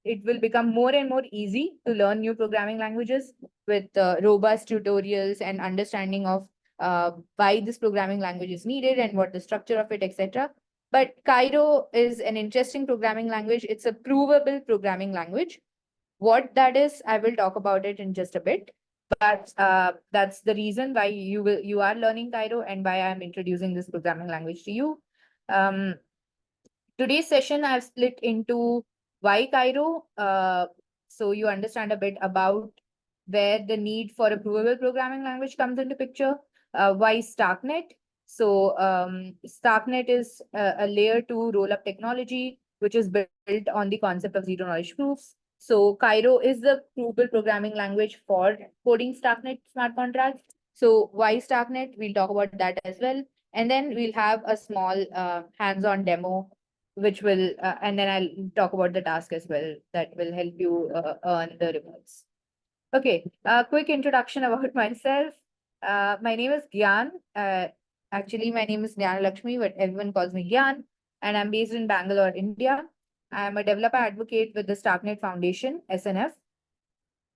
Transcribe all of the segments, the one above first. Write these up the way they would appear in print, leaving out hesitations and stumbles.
it will become more and more easy to learn new programming languages with robust tutorials and understanding of why this programming language is needed and what the structure of it, etc. But Cairo is an interesting programming language. It's a provable programming language. What that is, I will talk about it in just a bit. But that's the reason why you are learning Cairo and why I'm introducing this programming language to you. Um, Today's session I've split into why Cairo, so you understand a bit about where the need for a provable programming language comes into picture. Why Starknet? So Starknet is a layer 2 roll-up technology, which is built on the concept of zero knowledge proofs. So Cairo is the provable programming language for coding Starknet smart contracts. So why Starknet? We'll talk about that as well. And then we'll have a small hands-on demo which will, and then I'll talk about the task as well that will help you earn the rewards. Okay, a quick introduction about myself. My name is Gyan. Actually, my name is Iakshimi, but everyone calls me Gyan, and I'm based in Bangalore, India. I'm a developer advocate with the Starknet Foundation, SNF,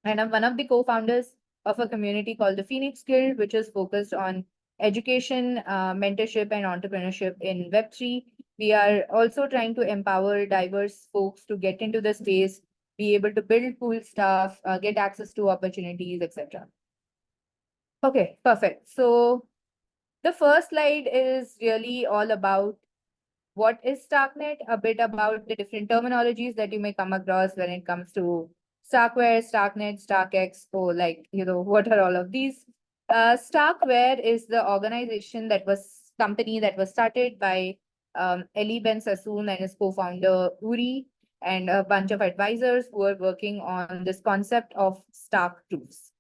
and I'm one of the co-founders of a community called the Phoenix Guild, which is focused on education, mentorship, and entrepreneurship in Web3. We are also trying to empower diverse folks to get into the space, be able to build cool stuff, get access to opportunities, etc. Okay, perfect. So the first slide is really all about what is Starknet, a bit about the different terminologies that you may come across when it comes to Starkware, Starknet, StarkX, or like, what are all of these? Starkware is the company that was started by Eli Ben Sassoon and his co-founder Uri and a bunch of advisors who are working on this concept of Stark proofs.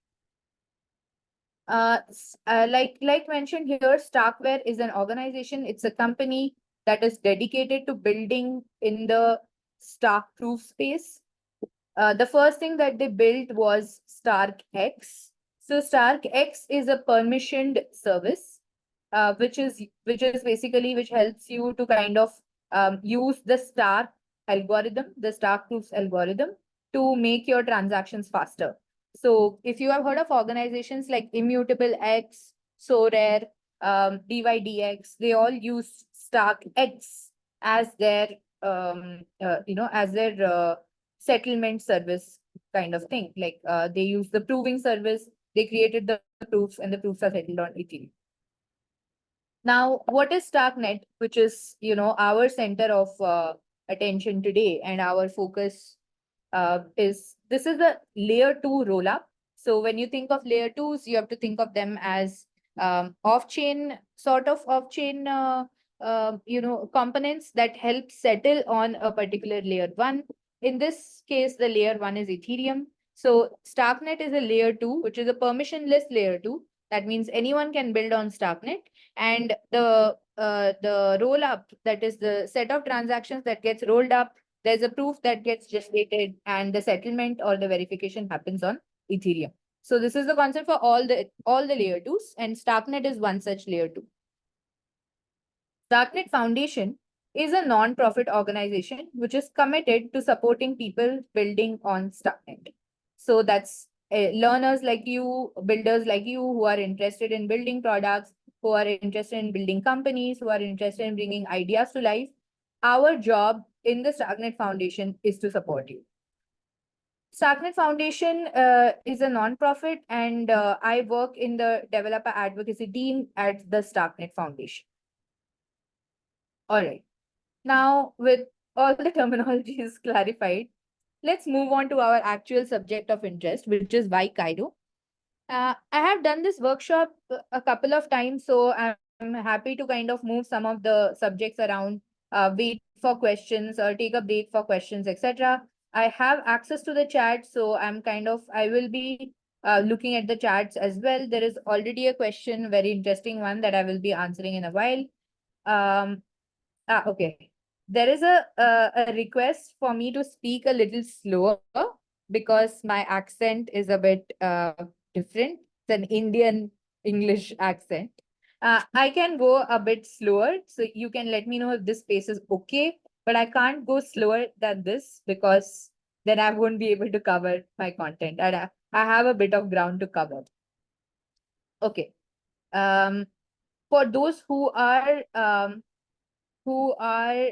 Like mentioned here, Starkware is an organization. It's a company that is dedicated to building in the Stark proof space. The first thing that they built was StarkX. So StarkX is a permissioned service, which helps you to kind of use the Stark algorithm, the Stark proofs algorithm, to make your transactions faster. So if you have heard of organizations like Immutable X, Sorare, DYDX, they all use StarkX as their settlement service kind of thing. Like they use the proving service, they created the proofs, and the proofs are settled on Ethereum. Now, what is Starknet, which is our center of attention today, and our focus is a layer 2 rollup. So when you think of layer 2s, you have to think of them as off-chain components that help settle on a particular layer 1. In this case, the layer 1 is Ethereum. So Starknet is a layer 2, which is a permissionless layer 2. That means anyone can build on Starknet, and the roll up, that is the set of transactions that gets rolled up, there's a proof that gets generated, and the settlement or the verification happens on Ethereum. So this is the concept for all the layer 2s, and Starknet is one such layer 2. Starknet Foundation is a non-profit organization which is committed to supporting people building on Starknet. So that's learners like you, builders like you who are interested in building products, who are interested in building companies, who are interested in bringing ideas to life. Our job in the Starknet Foundation is to support you. Starknet Foundation is a non-profit, and I work in the developer advocacy team at the Starknet Foundation. All right. Now, with all the terminologies clarified, let's move on to our actual subject of interest, which is why Cairo. I have done this workshop a couple of times, so I'm happy to kind of move some of the subjects around, wait for questions or take a break for questions, etc. I have access to the chat, so I will be looking at the chats as well. There is already a question, very interesting one that I will be answering in a while. Okay. There is a request for me to speak a little slower because my accent is a bit different. It's an Indian English accent. I can go a bit slower, so you can let me know if this pace is okay, but I can't go slower than this because then I won't be able to cover my content. And I have a bit of ground to cover. Okay. For those who are who are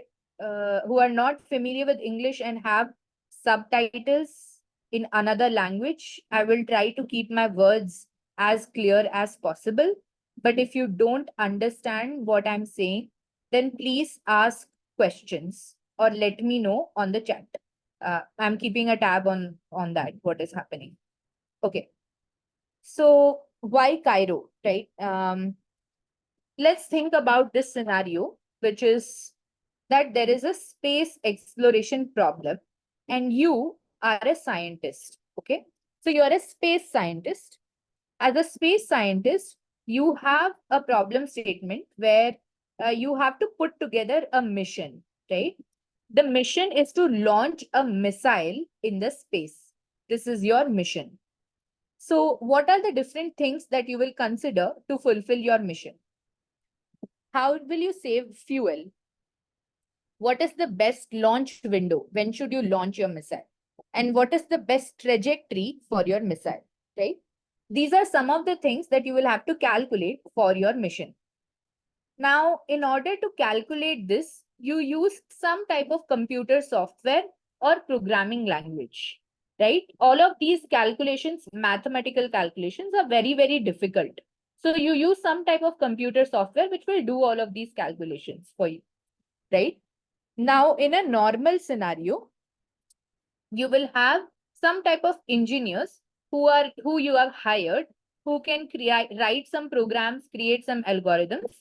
not familiar with English and have subtitles in another language, I will try to keep my words as clear as possible. But if you don't understand what I'm saying, then please ask questions or let me know on the chat. I'm keeping a tab on that, what is happening. Okay. So why Cairo, right? Let's think about this scenario, which is that there is a space exploration problem and you are a scientist. Okay. So you're a space scientist. As a space scientist, you have a problem statement where you have to put together a mission, right? The mission is to launch a missile in the space. This is your mission. So what are the different things that you will consider to fulfill your mission? How will you save fuel? What is the best launch window? When should you launch your missile? And what is the best trajectory for your missile, right? These are some of the things that you will have to calculate for your mission. Now, in order to calculate this, you use some type of computer software or programming language, right? All of these calculations, mathematical calculations, are very, very difficult. So you use some type of computer software which will do all of these calculations for you, right? Now, in a normal scenario, you will have some type of engineers who you have hired, who can write some programs, create some algorithms.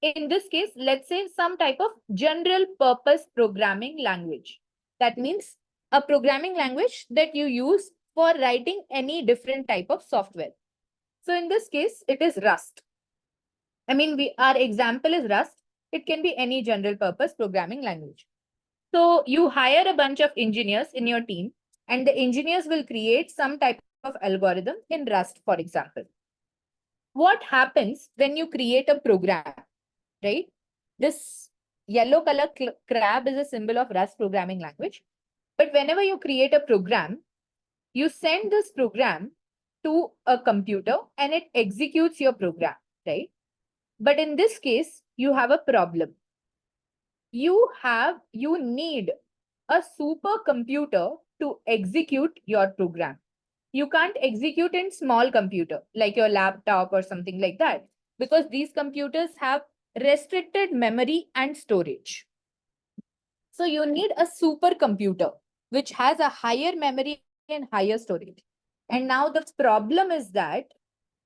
In this case, let's say some type of general purpose programming language. That means a programming language that you use for writing any different type of software. So in this case, it is Rust. I mean, our example is Rust. It can be any general purpose programming language. So you hire a bunch of engineers in your team, and the engineers will create some type of algorithm in Rust, for example. What happens when you create a program, right? This yellow color crab is a symbol of Rust programming language. But whenever you create a program, you send this program to a computer and it executes your program, right? But in this case, you have a problem. You need a supercomputer to execute your program. You can't execute in small computer like your laptop or something like that, because these computers have restricted memory and storage. So you need a supercomputer which has a higher memory and higher storage. And now the problem is that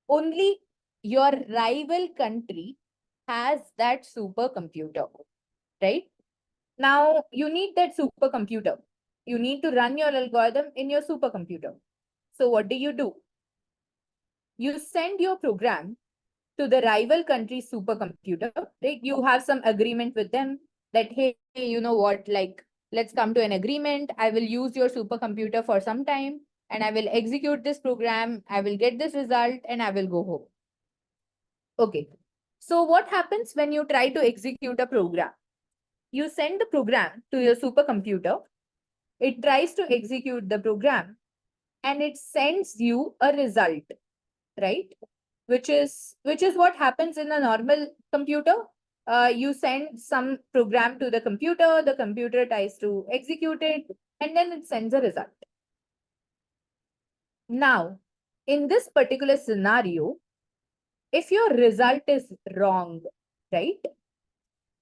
only your rival country has that supercomputer, right? Now you need that supercomputer. You need to run your algorithm in your supercomputer. So what do? You send your program to the rival country's supercomputer, right? You have some agreement with them that, hey, you know what, like, let's come to an agreement. I will use your supercomputer for some time and I will execute this program. I will get this result and I will go home. Okay. So what happens when you try to execute a program? You send the program to your supercomputer. It tries to execute the program and it sends you a result, right? Which is what happens in a normal computer. You send some program to the computer tries to execute it, and then it sends a result. Now, in this particular scenario, if your result is wrong, right?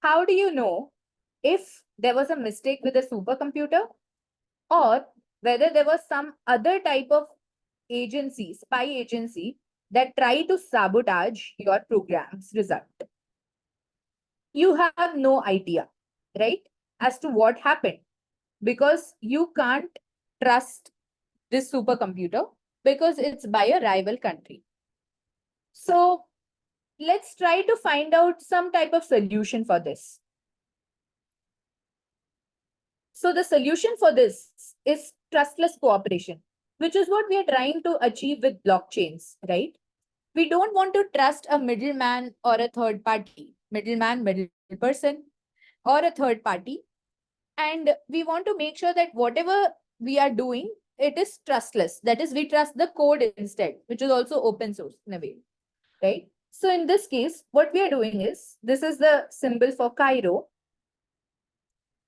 How do you know if there was a mistake with the supercomputer or whether there was some other type of agency, spy agency, that try to sabotage your program's result? You have no idea, right, as to what happened, because you can't trust this supercomputer because it's by a rival country. So let's try to find out some type of solution for this. So the solution for this is trustless cooperation, which is what we are trying to achieve with blockchains, right? We don't want to trust a middleman or a third party, middle person or a third party. And we want to make sure that whatever we are doing, it is trustless. That is, we trust the code instead, which is also open source in a way, right? So in this case, what we are doing is, this is the symbol for Cairo.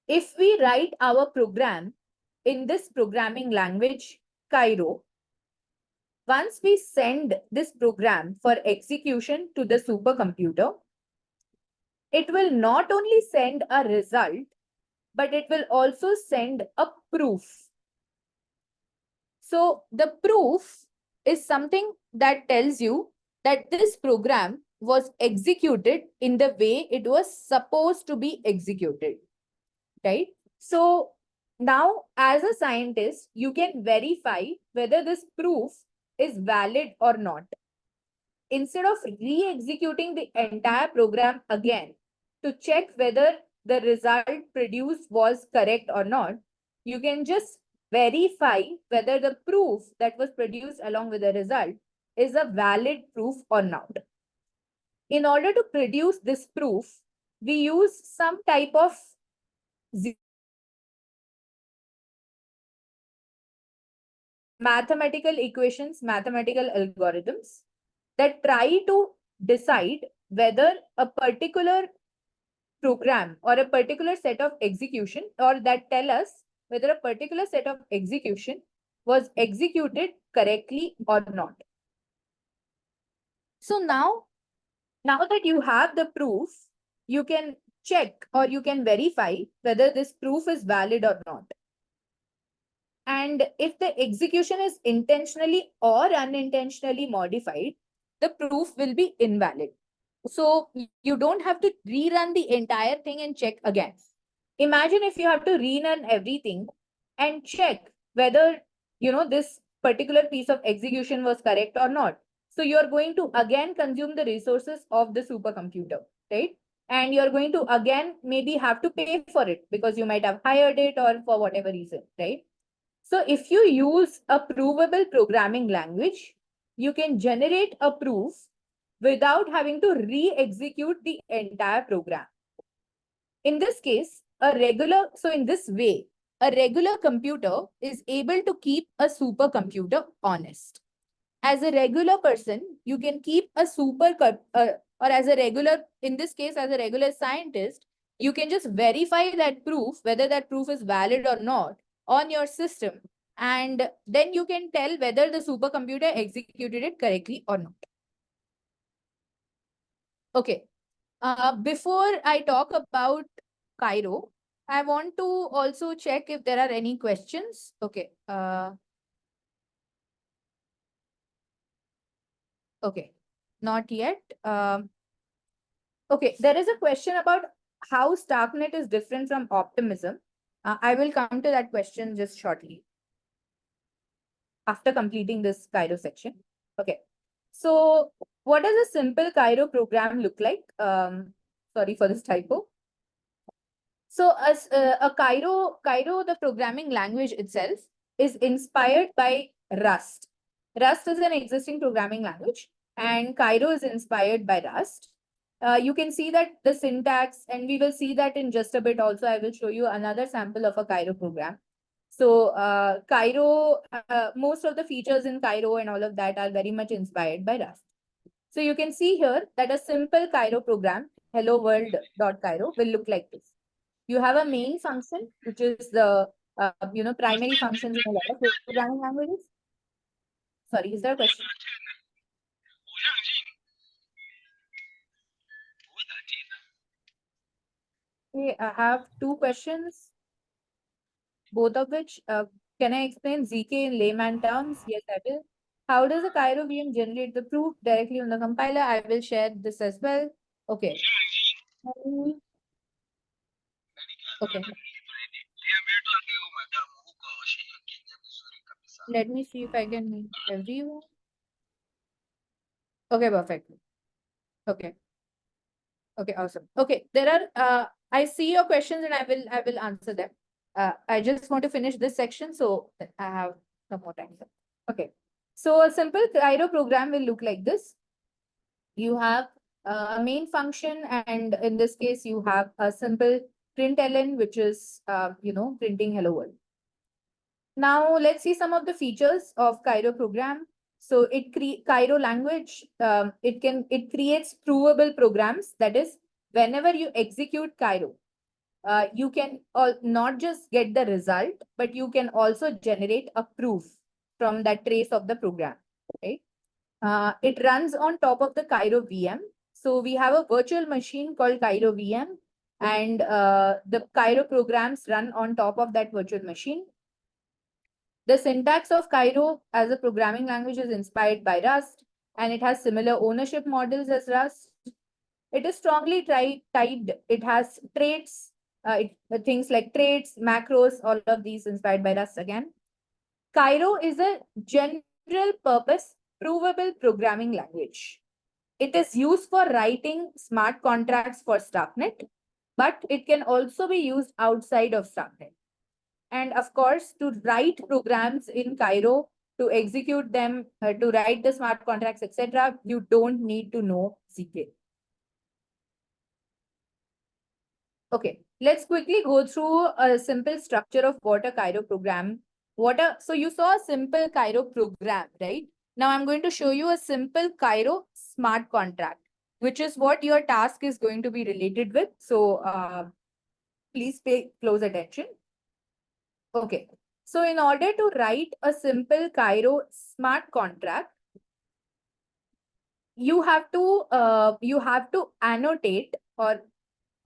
If we write our program in this programming language, Cairo, once we send this program for execution to the supercomputer, it will not only send a result, but it will also send a proof. So the proof is something that tells you that this program was executed in the way it was supposed to be executed, right? So now, as a scientist, you can verify whether this proof is valid or not. Instead of re-executing the entire program again to check whether the result produced was correct or not, you can just verify whether the proof that was produced along with the result is a valid proof or not. In order to produce this proof, we use some type of mathematical equations, mathematical algorithms that try to decide whether a particular program or a particular set of execution, or that tell us whether a particular set of execution was executed correctly or not. So now that you have the proof, you can check or you can verify whether this proof is valid or not. And if the execution is intentionally or unintentionally modified, the proof will be invalid. So you don't have to rerun the entire thing and check again. Imagine if you have to rerun everything and check whether, this particular piece of execution was correct or not. So you're going to again consume the resources of the supercomputer, right? And you're going to again maybe have to pay for it because you might have hired it or for whatever reason, right? So if you use a provable programming language, you can generate a proof without having to re-execute the entire program. In this case, in this way, a regular computer is able to keep a supercomputer honest. As a regular person, you can keep a or as a regular, in this case, as a regular scientist, you can just verify that proof, whether that proof is valid or not on your system. And then you can tell whether the supercomputer executed it correctly or not. Okay. Before I talk about Cairo, I want to also check if there are any questions. Okay. Okay. Not yet. Okay. There is a question about how Starknet is different from optimism. I will come to that question just shortly after completing this Cairo section. Okay. So what does a simple Cairo program look like? Sorry for this typo. So as a Cairo, the programming language itself is inspired by Rust. Rust is an existing programming language and Cairo is inspired by Rust. You can see that the syntax, and we will see that in just a bit also. I will show you another sample of a Cairo program. So Cairo, most of the features in Cairo and all of that are very much inspired by Rust. So you can see here that a simple Cairo program, hello world.cairo, will look like this. You have a main function, which is the primary functions in a lot of programming languages. Sorry, is there a question? Okay, I have two questions, both of which can I explain ZK in layman terms? Yes, I will. How does a Cairo VM generate the proof directly on the compiler? I will share this as well. Okay. Okay. Let me see if I can meet everyone. Okay, perfect. Okay. Okay, awesome. Okay, there are I see your questions and I will answer them. I just want to finish this section so that I have some more time. Okay. So a simple Cairo program will look like this. You have a main function, and in this case, you have a simple println, which is printing hello world. Now let's see some of the features of Cairo program. So Cairo language, it creates provable programs. That is, whenever you execute Cairo, you can not just get the result, but you can also generate a proof from that trace of the program. Right? It runs on top of the Cairo VM. So we have a virtual machine called Cairo VM, and the Cairo programs run on top of that virtual machine. The syntax of Cairo as a programming language is inspired by Rust, and it has similar ownership models as Rust. It is strongly typed. It has traits, things like traits, macros, all of these inspired by Rust again. Cairo is a general purpose provable programming language. It is used for writing smart contracts for Starknet, but it can also be used outside of Starknet. And of course, to write programs in Cairo, to execute them, to write the smart contracts, etc., you don't need to know ZK. Okay, let's quickly go through a simple structure of what a Cairo program. So you saw a simple Cairo program, right? Now I'm going to show you a simple Cairo smart contract, which is what your task is going to be related with. So please pay close attention. Okay. So in order to write a simple Cairo smart contract, you have to annotate or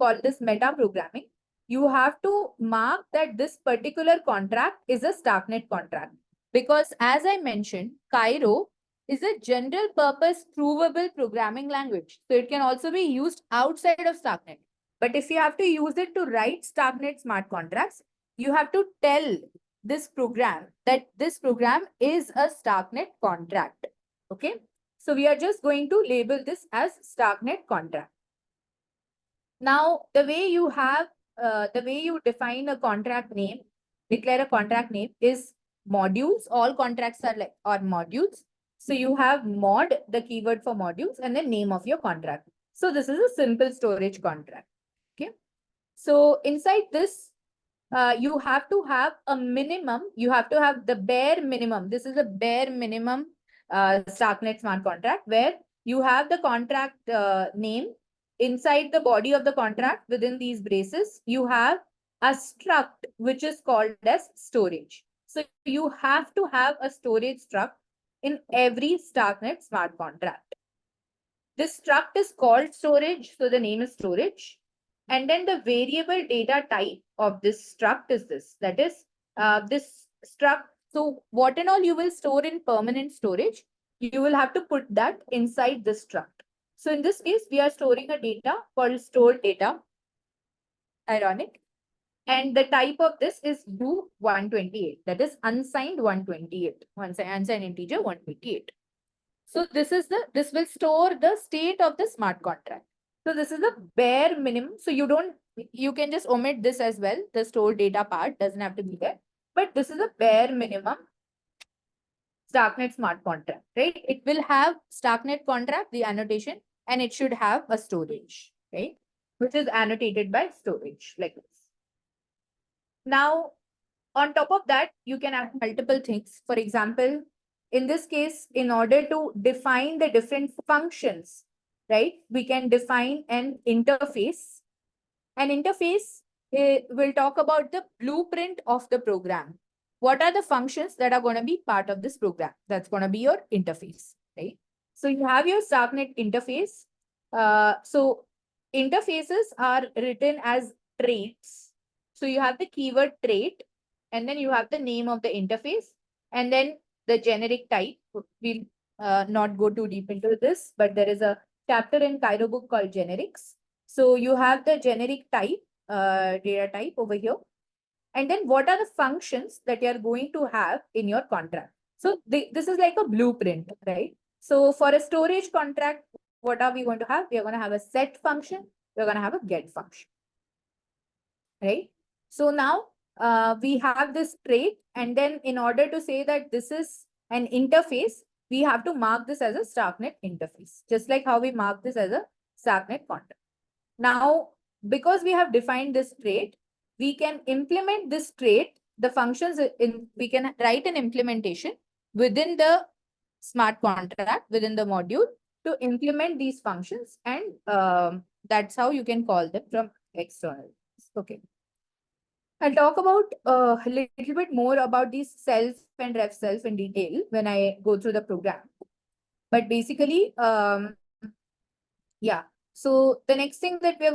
call this meta programming. You have to mark that this particular contract is a Starknet contract. Because as I mentioned, Cairo is a general purpose provable programming language. So it can also be used outside of Starknet. But if you have to use it to write Starknet smart contracts, you have to tell this program that this program is a Starknet contract. Okay. So we are just going to label this as Starknet contract. Now, the way you define a contract name, declare a contract name is modules. All contracts are modules. So you have mod, the keyword for modules, and the name of your contract. So this is a simple storage contract. Okay. So inside this, you have to have a minimum. You have to have the bare minimum. This is a bare minimum Starknet smart contract where you have the contract name. Inside the body of the contract, within these braces, you have a struct which is called as storage. So you have to have a storage struct in every Starknet smart contract. This struct is called storage, so the name is storage. And then the variable data type of this struct is this. That is this struct. So what and all you will store in permanent storage, you will have to put that inside the struct. So in this case, we are storing a data called stored data. Ironic. And the type of this is U128. That is unsigned 128. Unsigned integer 128. So this will store the state of the smart contract. So this is the bare minimum. So you can just omit this as well. The stored data part doesn't have to be there. But this is a bare minimum Starknet smart contract, right? It will have Starknet contract, the annotation, and it should have a storage, right? Which is annotated by storage like this. Now, on top of that, you can have multiple things. For example, in this case, in order to define the different functions, right, we can define an interface. An interface will talk about the blueprint of the program. What are the functions that are going to be part of this program? That's going to be your interface, right? So you have your Starknet interface. So interfaces are written as traits. So you have the keyword trait, and then you have the name of the interface, and then the generic type. We'll not go too deep into this, but there is a chapter in Cairo book called generics. So you have the generic type, data type over here. And then what are the functions that you're going to have in your contract? So this is like a blueprint, right? So for a storage contract, what are we going to have? We are going to have a set function. We're going to have a get function, right? So now we have this trait. And then in order to say that this is an interface, we have to mark this as a Starknet interface, just like how we mark this as a Starknet contract. Now, because we have defined this trait, we can implement this trait the functions we can write an implementation within the smart contract, within the module to implement these functions. And that's how you can call them from external. Okay. I'll talk about a little bit more about these self and ref self in detail when I go through the program. But basically, yeah. So the next thing that we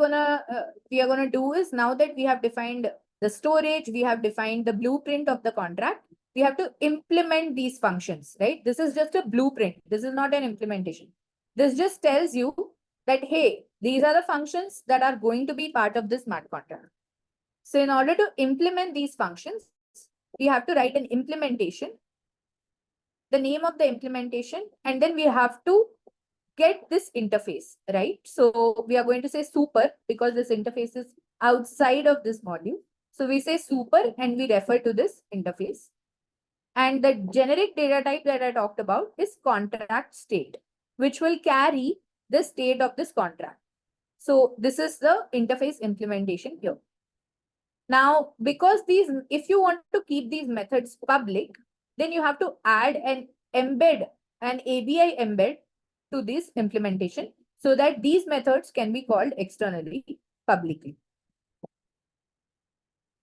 are gonna do is, now that we have defined the storage, we have defined the blueprint of the contract, we have to implement these functions, right? This is just a blueprint. This is not an implementation. This just tells you that, hey, these are the functions that are going to be part of this smart contract. So in order to implement these functions, we have to write an implementation, the name of the implementation, and then we have to get this interface, right? So we are going to say super because this interface is outside of this module. So we say super and we refer to this interface. And the generic data type that I talked about is contract state, which will carry the state of this contract. So this is the interface implementation here. Now, because if you want to keep these methods public, then you have to add an ABI embed to this implementation so that these methods can be called externally, publicly.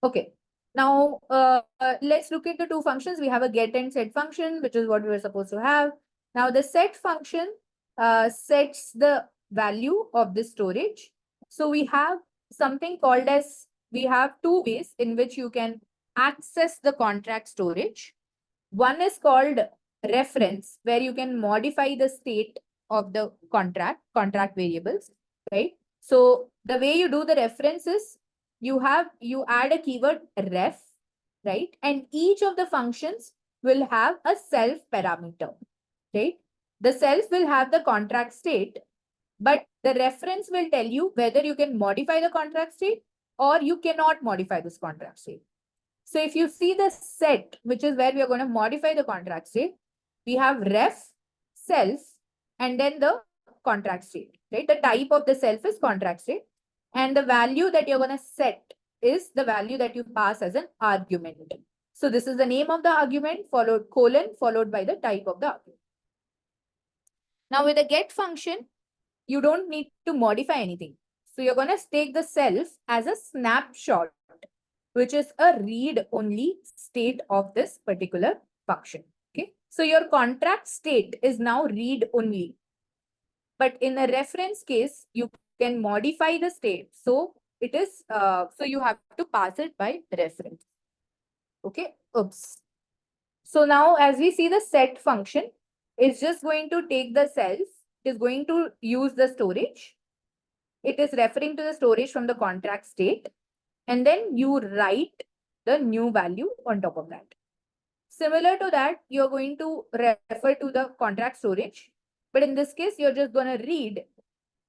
Okay. Now, let's look at the two functions. We have a get and set function, which is what we were supposed to have. Now, the set function sets the value of the storage. So we have something called as, we have two ways in which you can access the contract storage. One is called reference, where you can modify the state of the contract variables, right? So the way you do the reference is, you add a keyword ref, right? And each of the functions will have a self parameter, right? The self will have the contract state, but the reference will tell you whether you can modify the contract state or you cannot modify this contract state. So if you see the set, which is where we are going to modify the contract state, we have ref, self, and then the contract state, right? The type of the self is contract state. And the value that you're going to set is the value that you pass as an argument. So this is the name of the argument, followed by the type of the argument. Now with the get function, you don't need to modify anything. So you're going to take the self as a snapshot, which is a read-only state of this particular function. Okay. So your contract state is now read-only. But in a reference case, you can modify the state. So it is, so you have to pass it by reference. Okay. Oops. So now as we see the set function, it's just going to take the self, is going to use the storage. It is referring to the storage from the contract state. And then you write the new value on top of that. Similar to that, you're going to refer to the contract storage. But in this case, you're just going to read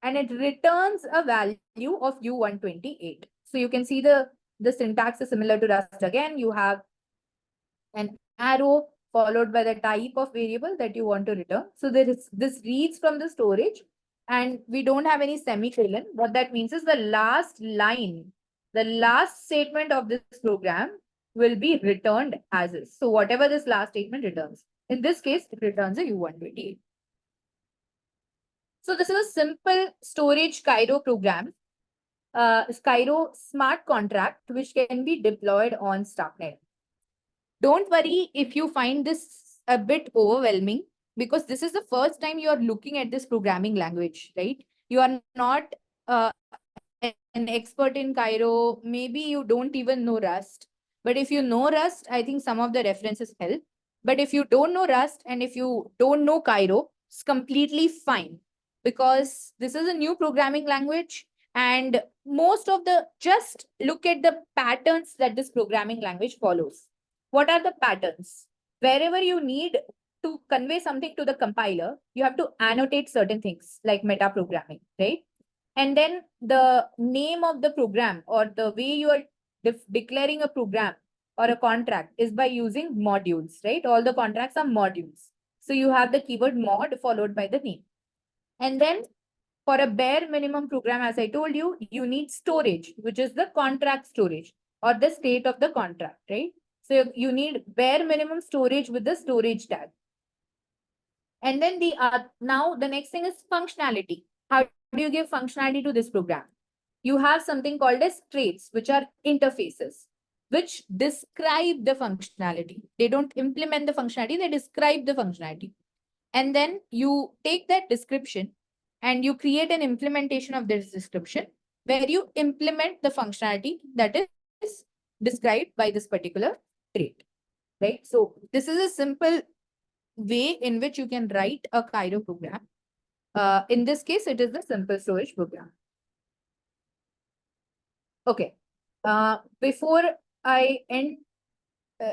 and it returns a value of U128. So you can see the syntax is similar to Rust again. You have an arrow followed by the type of variable that you want to return. So this reads from the storage and we don't have any semicolon. What that means is the last line, the last statement of this program will be returned as is. So whatever this last statement returns, in this case, it returns a U128. So this is a simple storage Cairo program, Cairo smart contract, which can be deployed on Starknet. Don't worry if you find this a bit overwhelming, because this is the first time you are looking at this programming language, right? You are not an expert in Cairo. Maybe you don't even know Rust. But if you know Rust, I think some of the references help. But if you don't know Rust and if you don't know Cairo, it's completely fine, because this is a new programming language. And just look at the patterns that this programming language follows. What are the patterns? Wherever you need to convey something to the compiler, you have to annotate certain things like meta programming, right? And then the name of the program, or the way you are declaring a program or a contract, is by using modules, right? All the contracts are modules. So you have the keyword mod followed by the name. And then for a bare minimum program, as I told you, you need storage, which is the contract storage or the state of the contract, right? So you need bare minimum storage with the storage tag. And then now the next thing is functionality. How do you give functionality to this program? You have something called as traits, which are interfaces, which describe the functionality. They don't implement the functionality, they describe the functionality. And then you take that description and you create an implementation of this description where you implement the functionality that is described by this particular trait, right? So this is a simple way in which you can write a Cairo program. In this case, it is the simple storage program. Okay. Before I end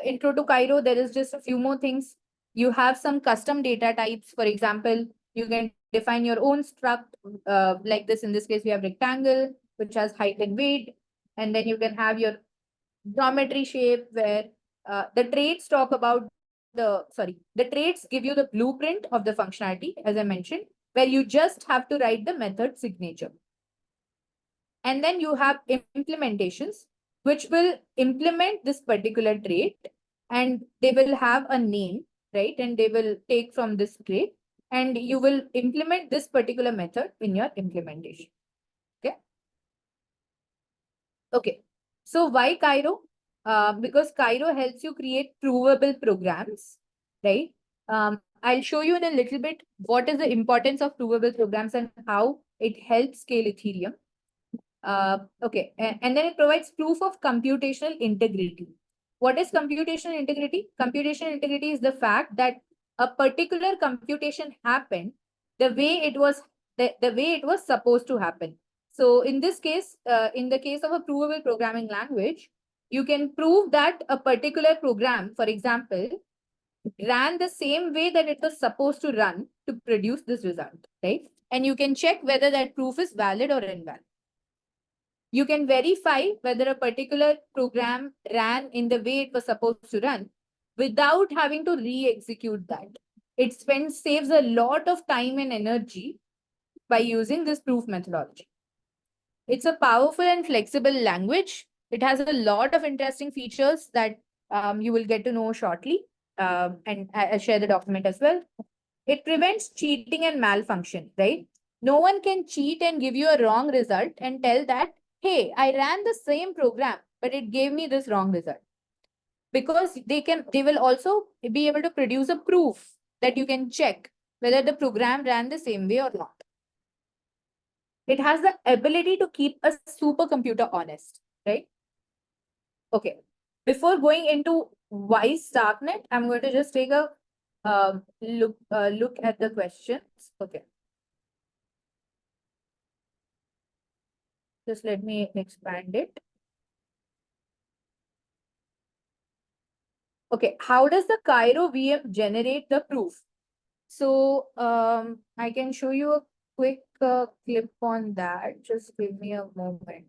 intro to Cairo, there is just a few more things. You have some custom data types. For example, you can define your own struct like this. In this case, we have rectangle, which has height and weight. And then you can have your geometry shape where the traits talk about the traits give you the blueprint of the functionality, as I mentioned, where you just have to write the method signature. And then you have implementations, which will implement this particular trait and they will have a name, right? And they will take from this trait and you will implement this particular method in your implementation. Okay. Okay. So why Cairo? Because Cairo helps you create provable programs, right? I'll show you in a little bit what is the importance of provable programs and how it helps scale Ethereum. Okay, and then it provides proof of computational integrity. What is computational integrity? Computational integrity is the fact that a particular computation happened the way it was the way it was supposed to happen. So in this case, in the case of a provable programming language, you can prove that a particular program, for example, ran the same way that it was supposed to run to produce this result, right? And you can check whether that proof is valid or invalid. You can verify whether a particular program ran in the way it was supposed to run without having to re-execute that. It saves a lot of time and energy by using this proof methodology. It's a powerful and flexible language. It has a lot of interesting features that you will get to know shortly. And I'll share the document as well. It prevents cheating and malfunction, right? No one can cheat and give you a wrong result and tell that, hey, I ran the same program, but it gave me this wrong result. Because they will also be able to produce a proof that you can check whether the program ran the same way or not. It has the ability to keep a supercomputer honest, right? Okay. Before going into why Starknet, I'm going to just take a look at the questions. Okay. Just let me expand it. Okay, how does the Cairo VM generate the proof? So I can show you a quick clip on that. Just give me a moment.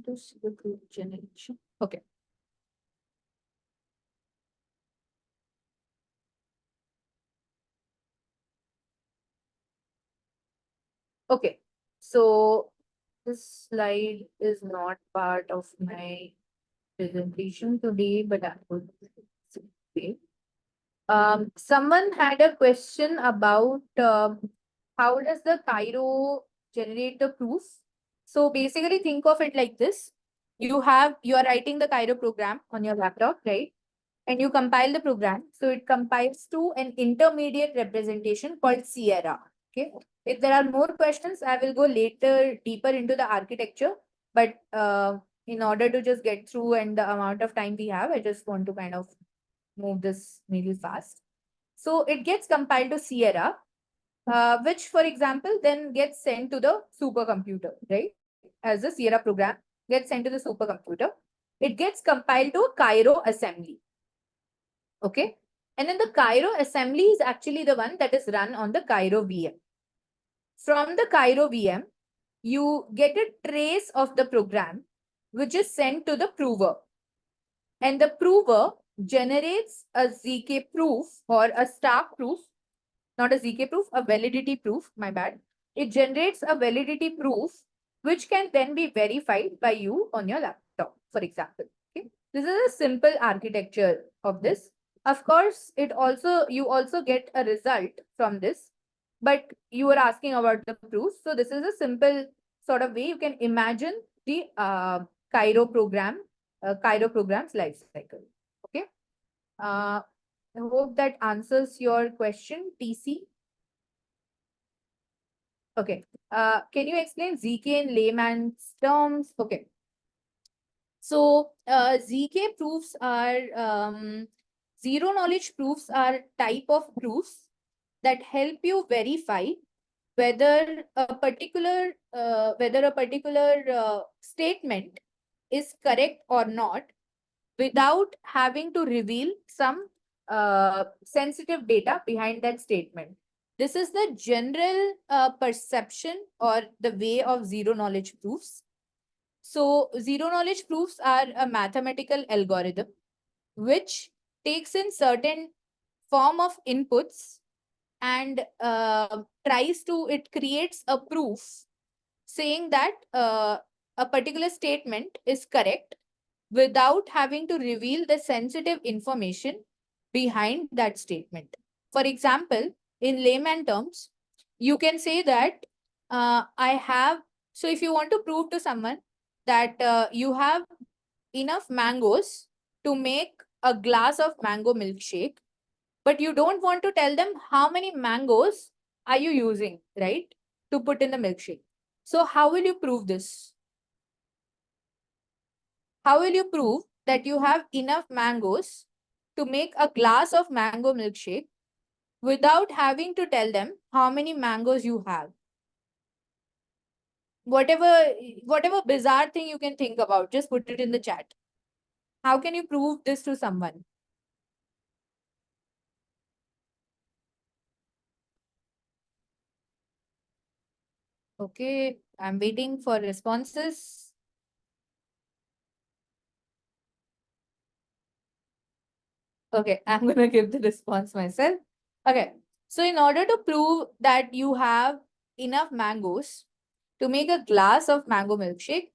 Just the proof generation. Okay. Okay, so this slide is not part of my presentation today, but I will say. Someone had a question about how does the Cairo generate the proof? So basically think of it like this. You are writing the Cairo program on your laptop, right? And you compile the program. So it compiles to an intermediate representation called Sierra. Okay. If there are more questions, I will go later deeper into the architecture. But in order to just get through and the amount of time we have, I just want to kind of move this really fast. So it gets compiled to Sierra, which, for example, then gets sent to the supercomputer, right? As the Sierra program gets sent to the supercomputer. It gets compiled to a Cairo assembly. Okay. And then the Cairo assembly is actually the one that is run on the Cairo VM. From the Cairo VM, you get a trace of the program which is sent to the prover. And the prover generates a ZK proof or a Stark proof, not a ZK proof, a validity proof, my bad. It generates a validity proof, which can then be verified by you on your laptop, for example. Okay. This is a simple architecture of this. Of course, you also get a result from this, but you were asking about the proof. So this is a simple sort of way you can imagine the Cairo Cairo program's life cycle. Okay. I hope that answers your question, TC. Okay. Can you explain ZK in layman's terms? Okay. So ZK proofs are zero knowledge proofs are type of proofs that help you verify whether a particular statement is correct or not without having to reveal some sensitive data behind that statement. This is the general perception or the way of zero knowledge proofs. So zero knowledge proofs are a mathematical algorithm which takes in certain form of inputs and it creates a proof saying that a particular statement is correct without having to reveal the sensitive information behind that statement. For example, in layman terms, you can say that so if you want to prove to someone that you have enough mangoes to make a glass of mango milkshake, but you don't want to tell them how many mangoes are you using, right, to put in the milkshake. So how will you prove this? How will you prove that you have enough mangoes to make a glass of mango milkshake without having to tell them how many mangoes you have? Whatever bizarre thing you can think about, just put it in the chat. How can you prove this to someone? Okay, I'm waiting for responses. Okay, I'm going to give the response myself. Okay, so in order to prove that you have enough mangoes to make a glass of mango milkshake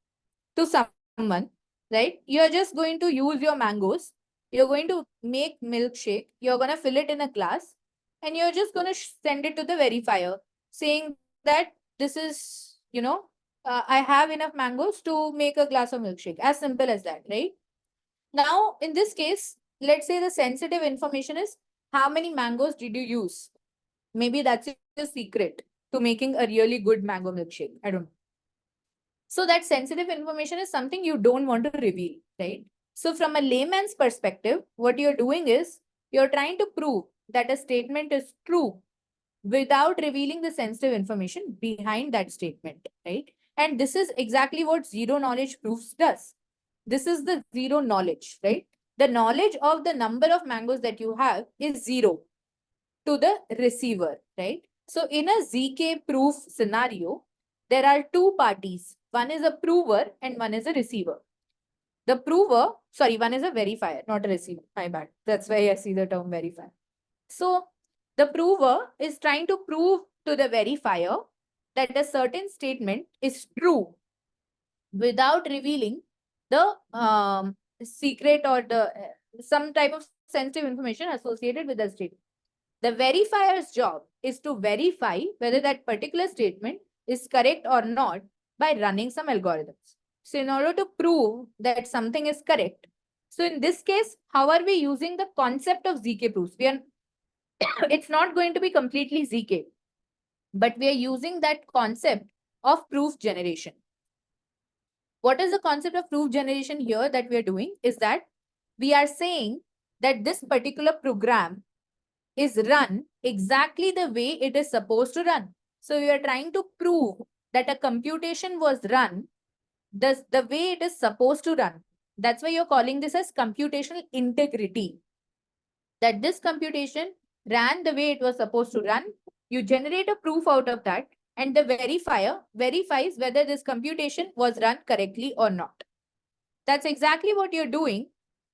to someone, right? You're just going to use your mangoes. You're going to make milkshake. You're going to fill it in a glass and you're just going to send it to the verifier saying that this is, I have enough mangoes to make a glass of milkshake. As simple as that, right? Now, in this case, let's say the sensitive information is how many mangoes did you use? Maybe that's the secret to making a really good mango milkshake. I don't know. So that sensitive information is something you don't want to reveal, right? So from a layman's perspective, what you're doing is you're trying to prove that a statement is true without revealing the sensitive information behind that statement, right? And this is exactly what zero knowledge proofs does. This is the zero knowledge, right? The knowledge of the number of mangoes that you have is zero to the receiver, right? So in a ZK proof scenario, there are two parties. One is a prover and one is a receiver. The prover, sorry, one is a verifier, not a receiver. My bad. That's why I see the term verifier. So the prover is trying to prove to the verifier that a certain statement is true without revealing the secret or the some type of sensitive information associated with the statement. The verifier's job is to verify whether that particular statement is correct or not by running some algorithms. So in order to prove that something is correct, so in this case, how are we using the concept of ZK proofs? It's not going to be completely ZK, but we are using that concept of proof generation. What is the concept of proof generation here that we are doing is that we are saying that this particular program is run exactly the way it is supposed to run. So we are trying to prove that a computation was run the way it is supposed to run. That's why you're calling this as computational integrity. That this computation ran the way it was supposed to run. You generate a proof out of that, and the verifier verifies whether this computation was run correctly or not. That's exactly what you're doing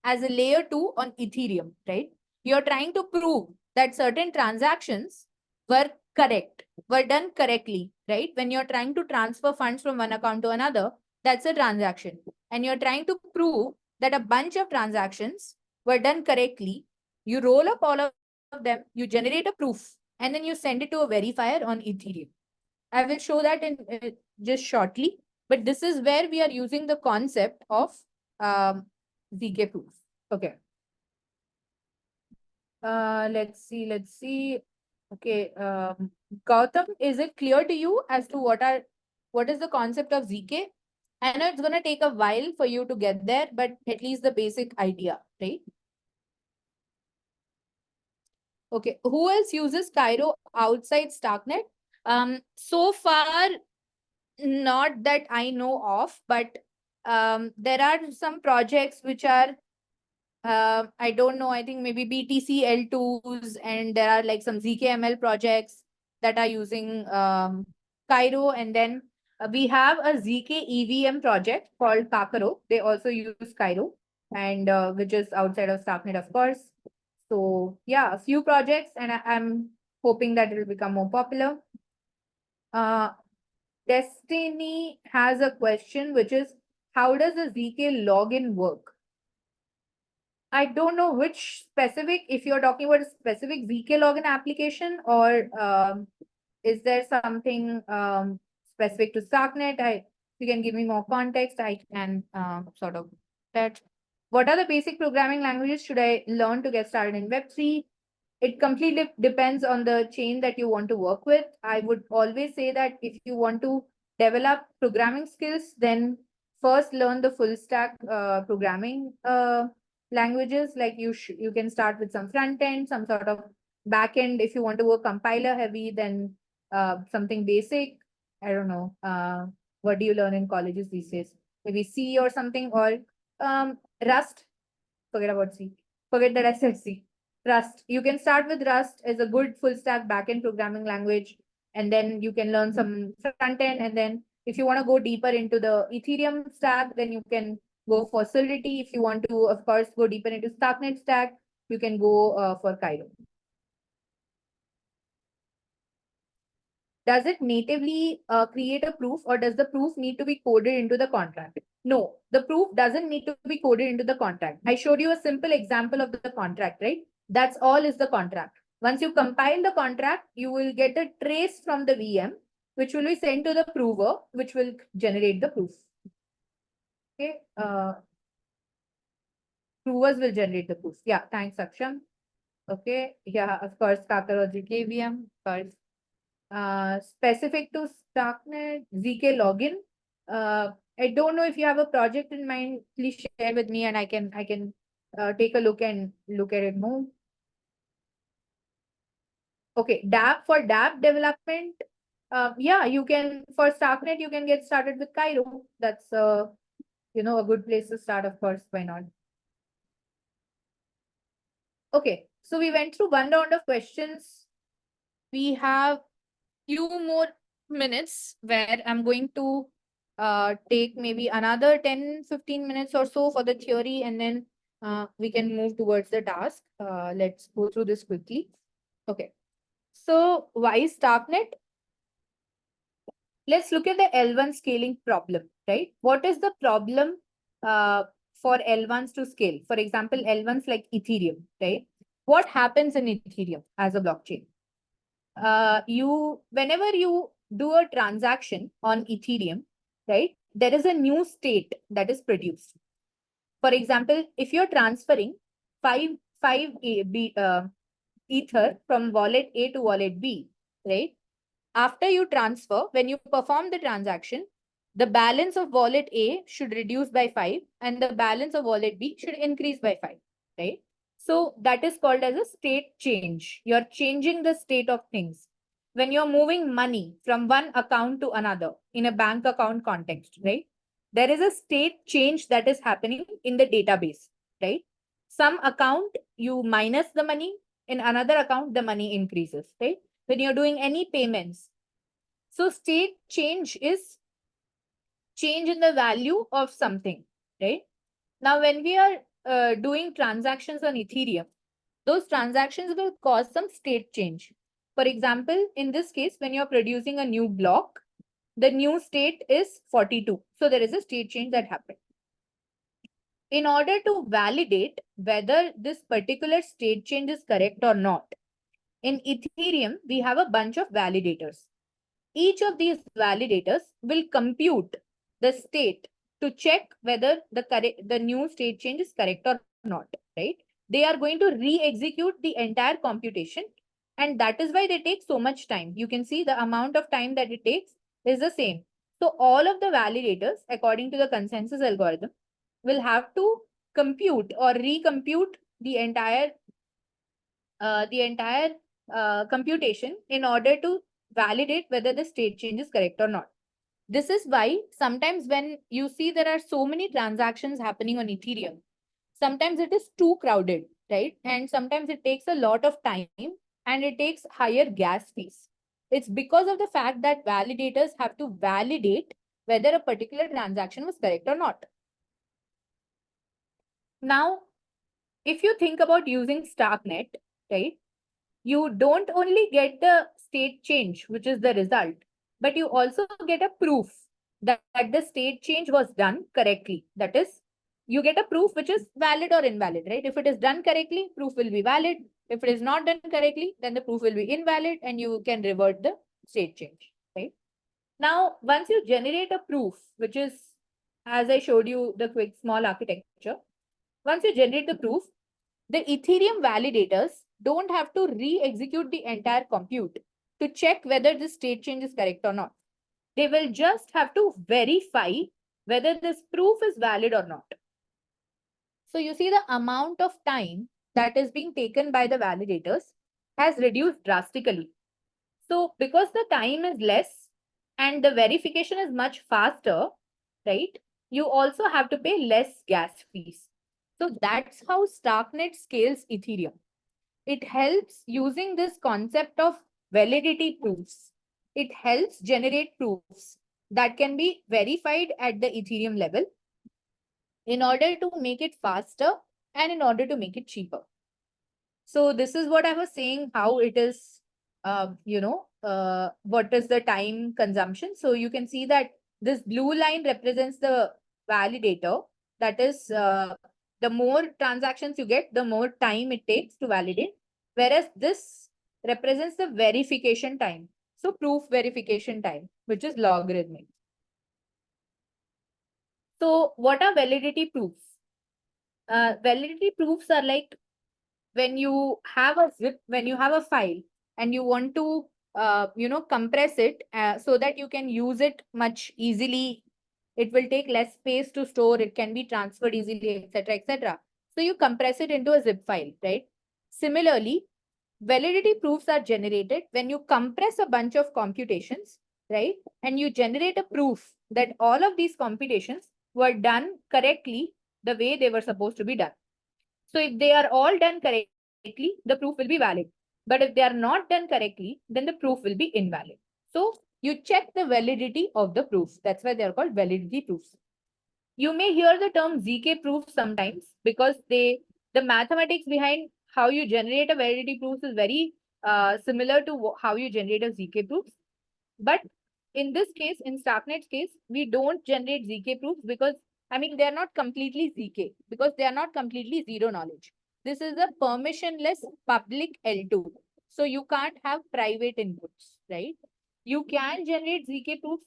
as a layer 2 on Ethereum, right? You're trying to prove that certain transactions were correct, were done correctly, right? When you're trying to transfer funds from one account to another, that's a transaction. And you're trying to prove that a bunch of transactions were done correctly. You roll up all of them, you generate a proof, and then you send it to a verifier on Ethereum. I will show that in just shortly. But this is where we are using the concept of ZK proof. Okay. Let's see. Okay. Gautam, is it clear to you as to what is the concept of ZK? I know it's going to take a while for you to get there, but at least the basic idea, right? Okay. Who else uses Cairo outside Starknet? So far, not that I know of, but there are some projects which are, I don't know, I think maybe BTC L2s, and there are like some ZKML projects that are using Cairo. And then we have a ZK EVM project called Kakaro. They also use Cairo, and which is outside of Starknet, of course. So yeah, a few projects, and I'm hoping that it will become more popular. Uh, Destiny has a question, which is, how does the ZK login work? I don't know which specific, if you're talking about a specific ZK login application, or is there something specific to Starknet? You can give me more context. I can sort of that. What are the basic programming languages should I learn to get started in Web3? It completely depends on the chain that you want to work with. I would always say that if you want to develop programming skills, then first learn the full stack programming languages. Like you can start with some front end, some sort of back end. If you want to work compiler heavy, then something basic. I don't know. What do you learn in colleges these days? Maybe C or something, or Rust. Forget about C. Forget that I said C. Rust. You can start with Rust as a good full stack backend programming language, and then you can learn some front end. And then if you want to go deeper into the Ethereum stack, then you can go for Solidity. If you want to, of course, go deeper into Starknet stack, you can go for Cairo. Does it natively create a proof, or does the proof need to be coded into the contract? No, the proof doesn't need to be coded into the contract. I showed you a simple example of the contract, right? That's all is the contract. Once you compile the contract, you will get a trace from the VM, which will be sent to the prover, which will generate the proof. Okay. Provers will generate the proof. Yeah, thanks, Aksham. Okay. Yeah, of course, Kakaro KVM, of course. Specific to Starknet, ZK login. I don't know if you have a project in mind. Please share with me, and I can take a look and look at it more. Okay, dApp for dApp development. Yeah, you can for Starknet you can get started with Cairo. That's a good place to start. Of course, why not? Okay, so we went through one round of questions. We have few more minutes where I'm going to take maybe another 10-15 minutes or so for the theory, and then we can move towards the task. Let's go through this quickly. Okay. So why is Starknet? Let's look at the L1 scaling problem, right? What is the problem for L1s to scale? For example, L1s like Ethereum, right? What happens in Ethereum as a blockchain? Whenever you do a transaction on Ethereum, right, there is a new state that is produced. For example, if you're transferring five Ether from wallet A to wallet B, right? After you transfer, when you perform the transaction, the balance of wallet A should reduce by 5, and the balance of wallet B should increase by 5, right? So that is called as a state change. You're changing the state of things. When you're moving money from one account to another in a bank account context, right? There is a state change that is happening in the database, right? Some account, you minus the money, in another account, the money increases, right? When you're doing any payments. So state change is change in the value of something, right? Now, when we are doing transactions on Ethereum, those transactions will cause some state change. For example, in this case, when you're producing a new block, the new state is 42. So there is a state change that happened. In order to validate whether this particular state change is correct or not, in Ethereum, we have a bunch of validators. Each of these validators will compute the state to check whether the new state change is correct or not, right? They are going to re-execute the entire computation, and that is why they take so much time. You can see the amount of time that it takes is the same. So all of the validators, according to the consensus algorithm, will have to compute or recompute the entire computation in order to validate whether the state change is correct or not. This is why sometimes when you see there are so many transactions happening on Ethereum, sometimes it is too crowded, right? And sometimes it takes a lot of time and it takes higher gas fees. It's because of the fact that validators have to validate whether a particular transaction was correct or not. Now, if you think about using Starknet, right, you don't only get the state change, which is the result, but you also get a proof that the state change was done correctly. That is, you get a proof which is valid or invalid, right? If it is done correctly, proof will be valid. If it is not done correctly, then the proof will be invalid and you can revert the state change, right? Now, once you generate a proof, which is, as I showed you the quick small architecture, once you generate the proof, the Ethereum validators don't have to re-execute the entire compute to check whether the state change is correct or not. They will just have to verify whether this proof is valid or not. So you see the amount of time that is being taken by the validators has reduced drastically. So because the time is less and the verification is much faster, right? You also have to pay less gas fees. So that's how Starknet scales Ethereum. It helps using this concept of validity proofs. It helps generate proofs that can be verified at the Ethereum level in order to make it faster and in order to make it cheaper. So this is what I was saying, how it is, what is the time consumption. So you can see that this blue line represents the validator. That is, the more transactions you get, the more time it takes to validate. Whereas this represents the verification time. So proof verification time, which is logarithmic. So what are validity proofs? Validity proofs are like when you have a file and you want to, compress it so that you can use it much easily. It will take less space to store. It can be transferred easily, etc., etc. So you compress it into a zip file, right? Similarly, validity proofs are generated when you compress a bunch of computations, right? And you generate a proof that all of these computations were done correctly the way they were supposed to be done. So if they are all done correctly, the proof will be valid. But if they are not done correctly, then the proof will be invalid. So you check the validity of the proofs. That's why they are called validity proofs. You may hear the term ZK proof sometimes because the mathematics behind how you generate a validity proof is very similar to how you generate a ZK proof. But in this case, in Starknet's case, we don't generate ZK proofs because, I mean, they are not completely ZK because they are not completely zero knowledge. This is a permissionless public L2. So you can't have private inputs, right? You can generate ZK proofs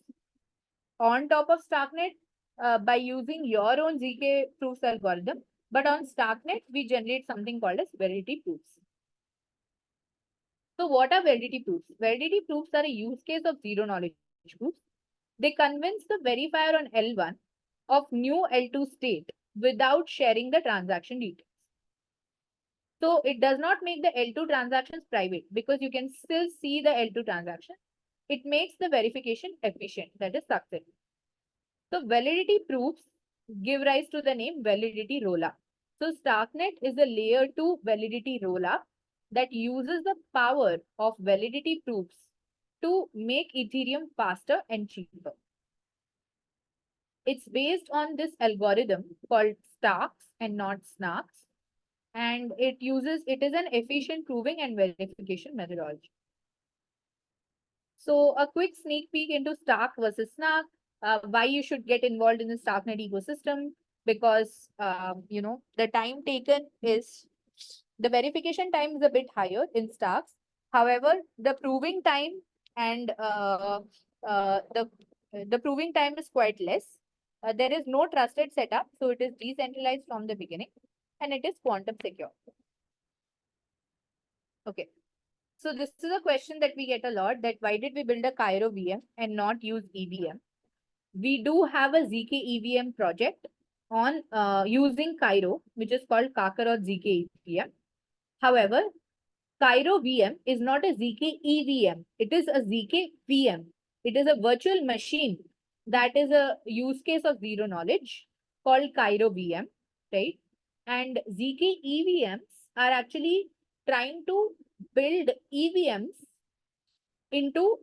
on top of Starknet by using your own ZK proofs algorithm. But on Starknet, we generate something called as validity proofs. So what are validity proofs? Validity proofs are a use case of zero knowledge proofs. They convince the verifier on L1 of new L2 state without sharing the transaction details. So it does not make the L2 transactions private because you can still see the L2 transaction. It makes the verification efficient, that is success. So validity proofs give rise to the name validity rollup. So Starknet is a layer 2 validity rollup that uses the power of validity proofs to make Ethereum faster and cheaper. It's based on this algorithm called Starks and not Snarks. And it is an efficient proving and verification methodology. So a quick sneak peek into Stark versus Snark, why you should get involved in the Starknet ecosystem, because the time taken is, the verification time is a bit higher in Starks. However, the proving time and the proving time is quite less. There is no trusted setup, so it is decentralized from the beginning, and it is quantum secure. Okay. So this is a question that we get a lot, that why did we build a Cairo VM and not use EVM? We do have a ZK EVM project on using Cairo, which is called Kakarot ZK EVM. However, Cairo VM is not a ZK EVM. It is a ZK VM. It is a virtual machine that is a use case of zero knowledge called Cairo VM, right? And ZK EVMs are actually trying to build EVMs into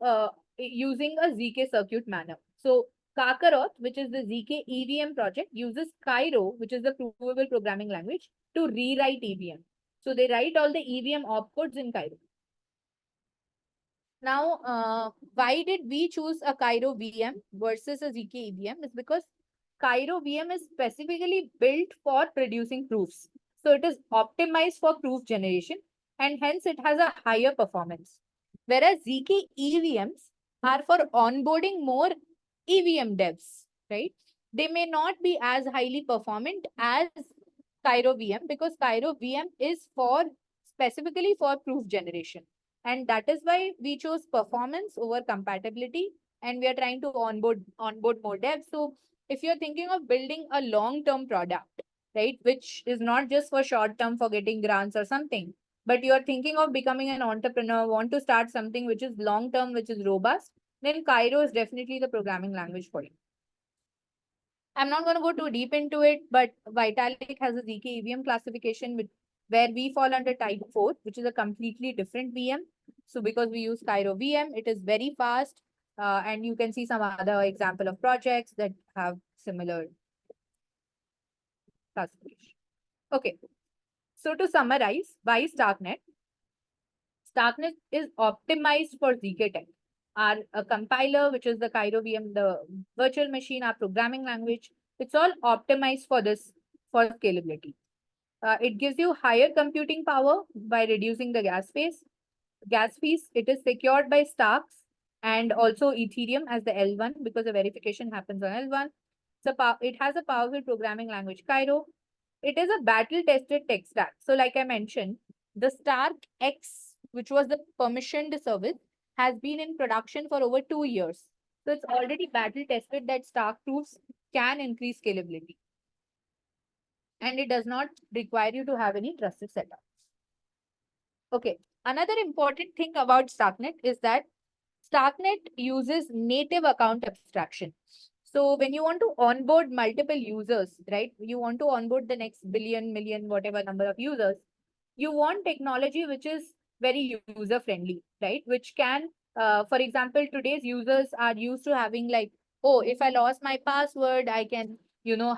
using a ZK circuit manner. So Kakarot, which is the ZK EVM project, uses Cairo, which is the provable programming language, to rewrite EVM. So they write all the EVM opcodes in Cairo. Now, why did we choose a Cairo VM versus a ZK EVM? Is because Cairo VM is specifically built for producing proofs. So it is optimized for proof generation, and hence it has a higher performance. Whereas ZK EVMs are for onboarding more EVM devs, right? They may not be as highly performant as Cairo VM, because Cairo VM is for specifically for proof generation. And that is why we chose performance over compatibility, and we are trying to onboard more devs. So if you're thinking of building a long-term product, right, which is not just for short-term for getting grants or something, but you're thinking of becoming an entrepreneur, want to start something which is long-term, which is robust, then Cairo is definitely the programming language for you. I'm not going to go too deep into it, but Vitalik has a ZK EVM classification where we fall under type 4, which is a completely different VM. So because we use Cairo VM, it is very fast. And you can see some other example of projects that have similar classification. Okay. So to summarize, why Starknet? Starknet is optimized for ZK tech. Our compiler, which is the Cairo VM, the virtual machine, our programming language, it's all optimized for this, for scalability. It gives you higher computing power by reducing the gas fees. It is secured by Starks and also Ethereum as the L1, because the verification happens on L1. It has a powerful programming language, Cairo. It is a battle-tested tech stack. So like I mentioned, the Stark X, which was the permissioned service, has been in production for over 2 years. So it's already battle-tested that Stark proofs can increase scalability. And it does not require you to have any trusted setup. Okay, another important thing about Starknet is that Starknet uses native account abstraction. So when you want to onboard multiple users, right? You want to onboard the next billion, million, whatever number of users, you want technology which is very user friendly, right? Which can, for example, today's users are used to having like, oh, if I lost my password, I can,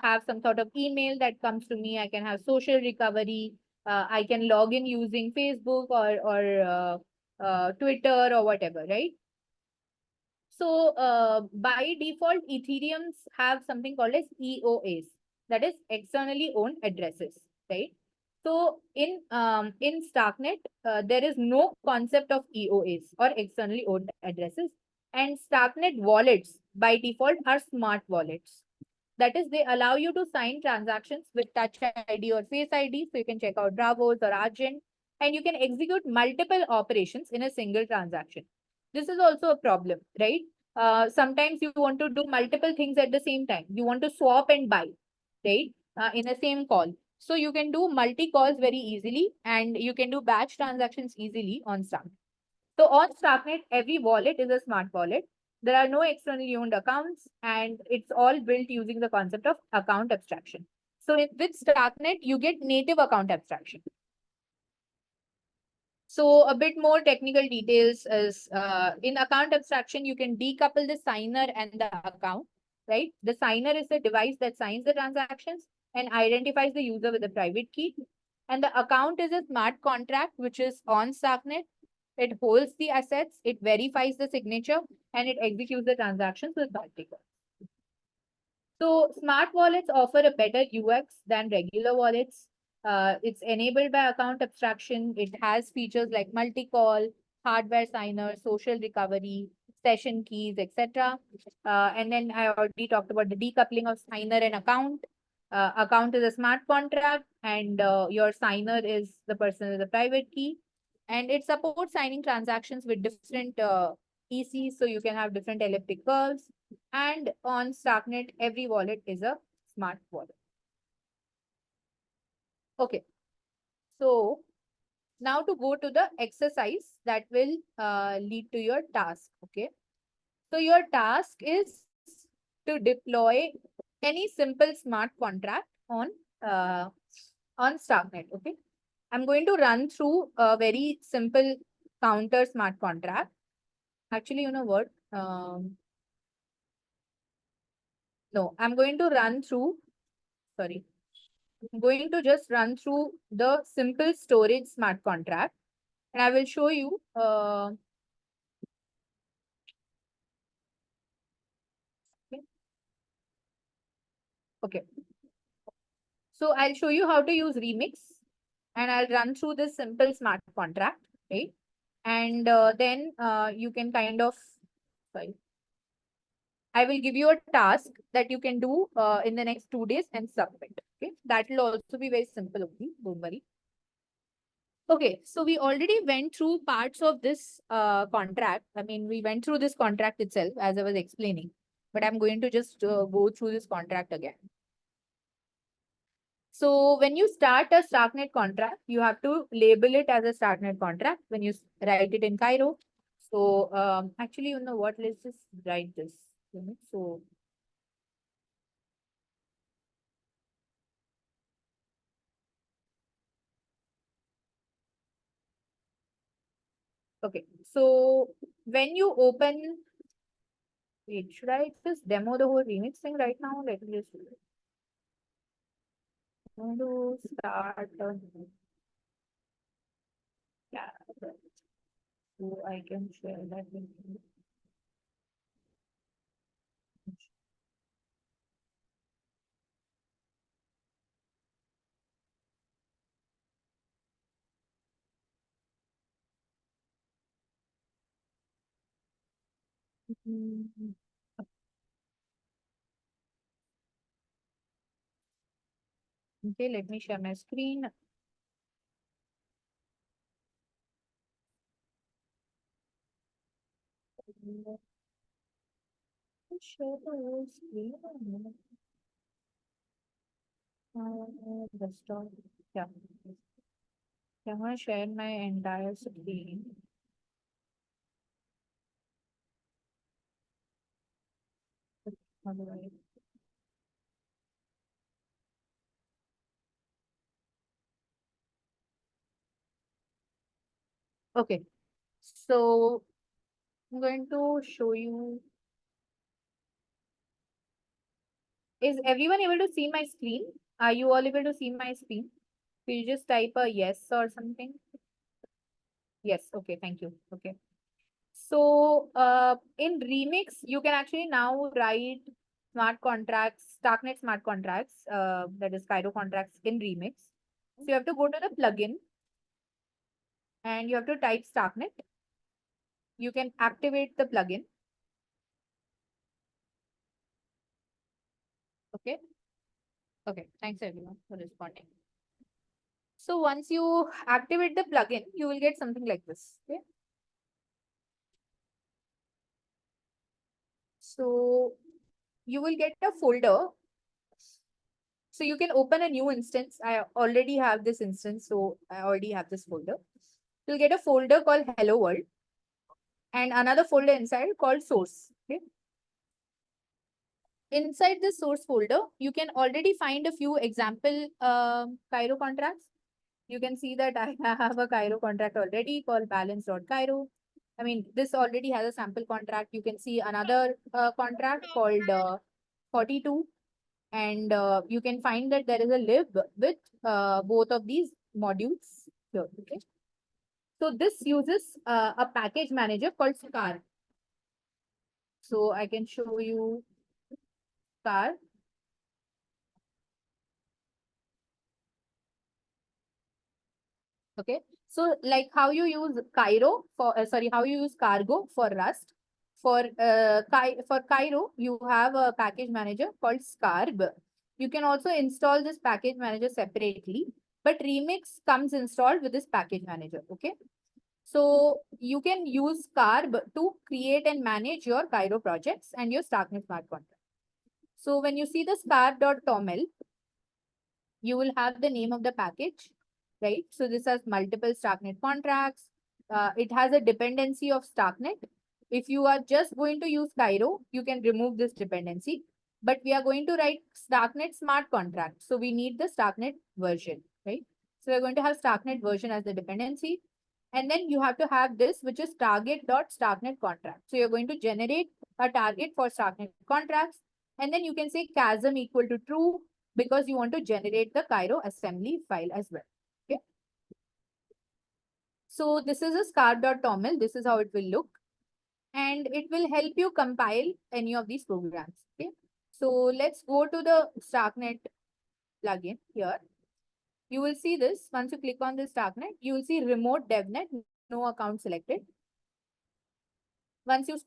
have some sort of email that comes to me. I can have social recovery. I can log in using Facebook or Twitter or whatever, right? So by default, Ethereums have something called as EOAs, that is externally owned addresses, right? So in Starknet, there is no concept of EOAs or externally owned addresses, and Starknet wallets by default are smart wallets. That is, they allow you to sign transactions with Touch ID or Face ID, so you can check out Bravos or Argent, and you can execute multiple operations in a single transaction. This is also a problem, right? Sometimes you want to do multiple things at the same time. You want to swap and buy, right? In the same call. So you can do multi-calls very easily, and you can do batch transactions easily on Starknet. So on Starknet, every wallet is a smart wallet. There are no externally owned accounts, and it's all built using the concept of account abstraction. So with Starknet, you get native account abstraction. So a bit more technical details is in account abstraction, you can decouple the signer and the account. right? The signer is the device that signs the transactions and identifies the user with a private key. And the account is a smart contract, which is on Starknet. It holds the assets, it verifies the signature, and it executes the transactions with particle. So smart wallets offer a better UX than regular wallets. It's enabled by account abstraction. It has features like multi-call, hardware signer, social recovery, session keys, etc. And then I already talked about the decoupling of signer and account. Account is a smart contract, and your signer is the person with the private key. And it supports signing transactions with different ECs, so you can have different elliptic curves. And on Starknet, every wallet is a smart wallet. Okay, so now to go to the exercise that will lead to your task. Okay, so your task is to deploy any simple smart contract uh, on Starknet. Okay, I'm going to run through a very simple counter smart contract. Actually, you know what? No, I'm going to run through. Sorry. I'm going to just run through the simple storage smart contract, and I will show you. Okay. Okay. So I'll show you how to use Remix, and I'll run through this simple smart contract, right? And then you can kind of, sorry, I will give you a task that you can do in the next 2 days and submit. Okay. That will also be very simple only. Don't worry. Okay, so we already went through parts of this contract. I mean, we went through this contract itself as I was explaining, but I'm going to just go through this contract again. So when you start a Starknet contract, you have to label it as a Starknet contract when you write it in Cairo. So actually, you know what? Let's just write this. So okay, so when you open, wait, should I just demo the whole remix thing right now? Let me just going to start. Yeah, so I can share that with you. Mhm. Okay, let me share my screen. Share the whole screen. Desktop. Yeah. I'm gonna share my entire screen. Otherwise. Okay, so I'm going to show you. Is everyone able to see my screen? Are you all able to see my screen? Could you just type a yes or something? Yes, okay, thank you. Okay. So in Remix, you can actually now write smart contracts, Starknet smart contracts, that is Cairo contracts in Remix. So you have to go to the plugin and you have to type Starknet. You can activate the plugin. Okay. Okay. Thanks everyone for responding. So once you activate the plugin, you will get something like this. Okay. So you will get a folder. So you can open a new instance. I already have this instance, so I already have this folder. You'll get a folder called Hello World and another folder inside called Source. Okay. Inside the source folder, you can already find a few example Cairo contracts. You can see that I have a Cairo contract already called balance.cairo. I mean, this already has a sample contract. You can see another contract called 42. And you can find that there is a lib with both of these modules here. Okay. So this uses a package manager called Scar. So I can show you Scar. Okay. So like how you use Cairo for, sorry, how you use Cargo for Rust. For Cairo, you have a package manager called Scarb. You can also install this package manager separately, but Remix comes installed with this package manager. Okay. So you can use Scarb to create and manage your Cairo projects and your Starknet smart contract. So when you see the scarb.toml, you will have the name of the package, right? So this has multiple Starknet contracts. It has a dependency of Starknet. If you are just going to use Cairo, you can remove this dependency. But we are going to write Starknet smart contract. So we need the Starknet version, right? So we're going to have Starknet version as the dependency. And then you have to have this, which is target.starknet contract. So you're going to generate a target for Starknet contracts. And then you can say chasm equal to true, because you want to generate the Cairo assembly file as well. Okay. So this is a scar.toml. This is how it will look. And it will help you compile any of these programs. Okay. So let's go to the Starknet plugin here. You will see this. Once you click on this Starknet, you will see remote devnet, no account selected. Once you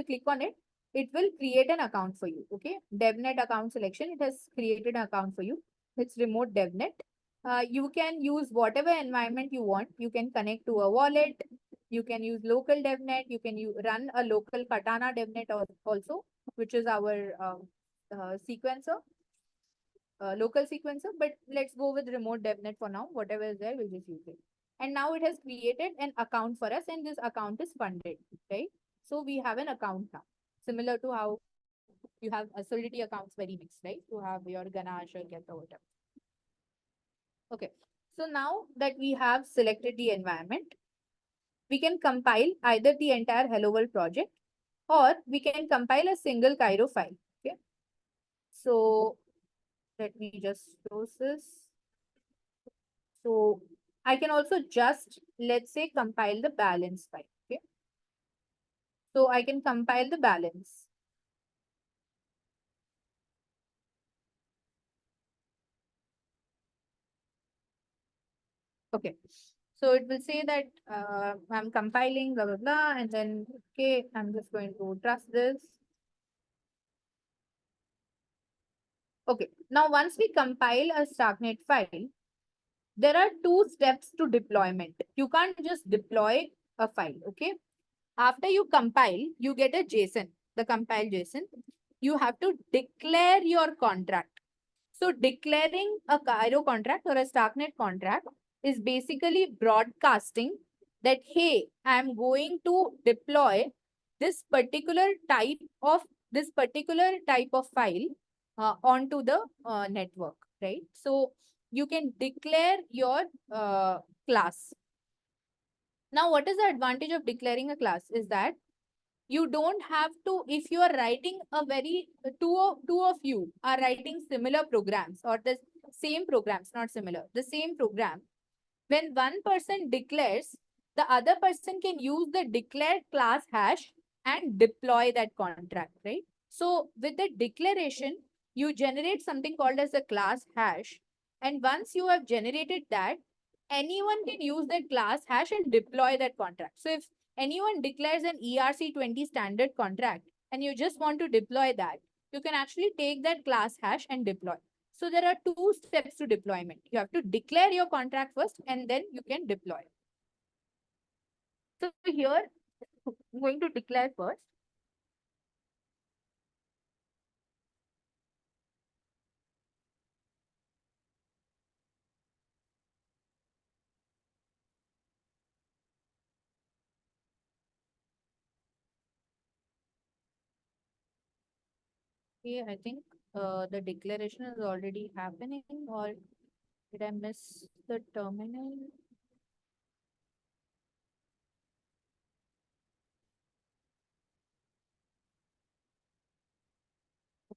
click on it, it will create an account for you. Okay. DevNet account selection. It has created an account for you. It's remote DevNet. You can use whatever environment you want. You can connect to a wallet. You can use local DevNet. You can run a local Katana DevNet also, which is our sequencer, local sequencer. But let's go with remote DevNet for now. Whatever is there, we'll just use it. And now it has created an account for us, and this account is funded, right? So we have an account now, similar to how you have a Solidity accounts very mixed, right? You have your Gnana, Get or whatever. Okay. So now that we have selected the environment, we can compile either the entire Hello World project, or we can compile a single Cairo file. Okay. So let me just close this. So I can also just, let's say, compile the balance file. Okay. So I can compile the balance. Okay. So it will say that I'm compiling, blah, blah, blah. And then, okay, I'm just going to trust this. Okay. Now, once we compile a Starknet file, there are two steps to deployment. You can't just deploy a file. Okay. After you compile, you get a JSON, the compiled JSON. You have to declare your contract. So declaring a Cairo contract or a Starknet contract is basically broadcasting that, hey, I'm going to deploy this particular type of file onto the network, right? So you can declare your class. Now, what is the advantage of declaring a class is that you don't have to, if you are writing a two of you are writing similar programs, or the same programs, not similar, the same program, when one person declares, the other person can use the declared class hash and deploy that contract, right? So with the declaration, you generate something called as a class hash. And once you have generated that, anyone can use that class hash and deploy that contract. So if anyone declares an ERC20 standard contract and you just want to deploy that, you can actually take that class hash and deploy. So there are two steps to deployment. You have to declare your contract first, and then you can deploy. So here, I'm going to declare first. Okay, I think the declaration is already happening, or did I miss the terminal?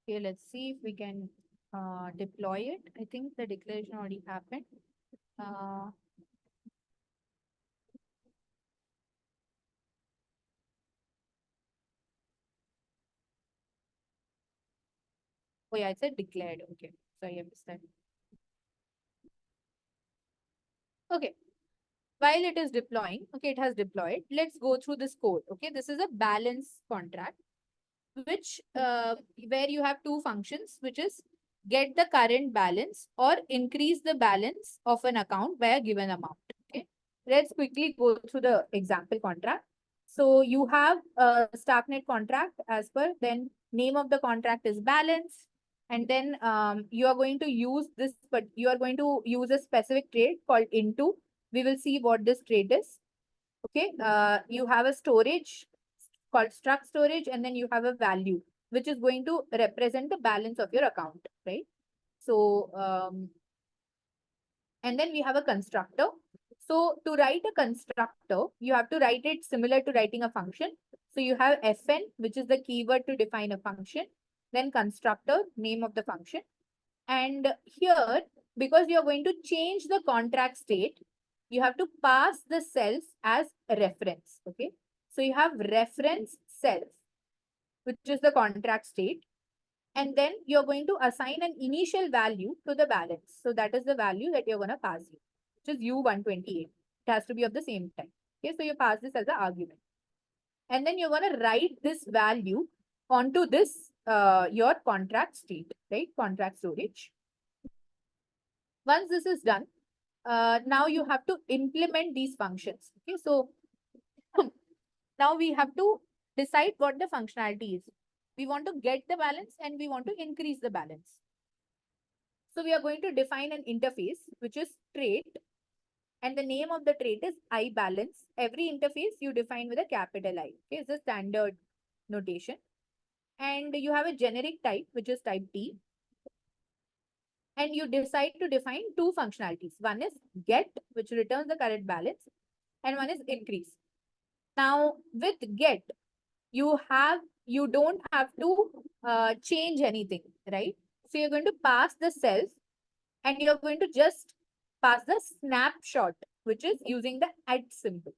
Okay, let's see if we can deploy it. I think the declaration already happened. Uh, oh yeah, it said declared. Okay, sorry, I missed that. Okay, while it is deploying, okay, it has deployed. Let's go through this code. Okay, this is a balance contract, which where you have two functions, which is get the current balance or increase the balance of an account by a given amount. Okay, let's quickly go through the example contract. So you have a Starknet contract as per, then name of the contract is balance, and then you are going to use this, but you are going to use a specific trait called into. We will see what this trait is. Okay, you have a storage called struct storage, and then you have a value which is going to represent the balance of your account, right? So, and then we have a constructor. So to write a constructor, you have to write it similar to writing a function. So you have fn, which is the keyword to define a function, then constructor, name of the function. And here, because you're going to change the contract state, you have to pass the cells as a reference. Okay. So you have reference cells, which is the contract state. And then you're going to assign an initial value to the balance. So that is the value that you're going to pass here, which is U128. It has to be of the same type. Okay. So you pass this as an argument. And then you're going to write this value onto this, your contract state, right? Contract storage. Once this is done, now you have to implement these functions. Okay, so now we have to decide what the functionality is. We want to get the balance and we want to increase the balance. So we are going to define an interface, which is trait, and the name of the trait is iBalance. Every interface you define with a capital I. Okay, it's a standard notation. And you have a generic type, which is type T. And you decide to define two functionalities. One is get, which returns the current balance, and one is increase. Now, with get, you don't have to change anything, right? So you're going to pass the cells and you're going to just pass the snapshot, which is using the @ symbol.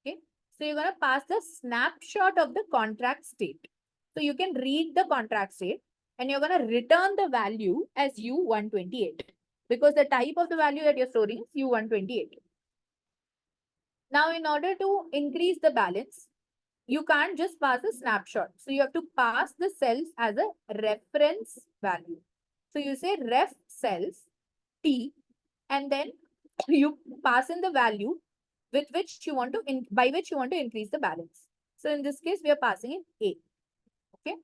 Okay. So you're going to pass the snapshot of the contract state. So you can read the contract state and you're going to return the value as U128 because the type of the value that you're storing is U128. Now, in order to increase the balance, you can't just pass a snapshot. So you have to pass the cells as a reference value. So you say ref cells T, and then you pass in the value with which you want to, by which you want to increase the balance. So in this case, we are passing in A. Okay.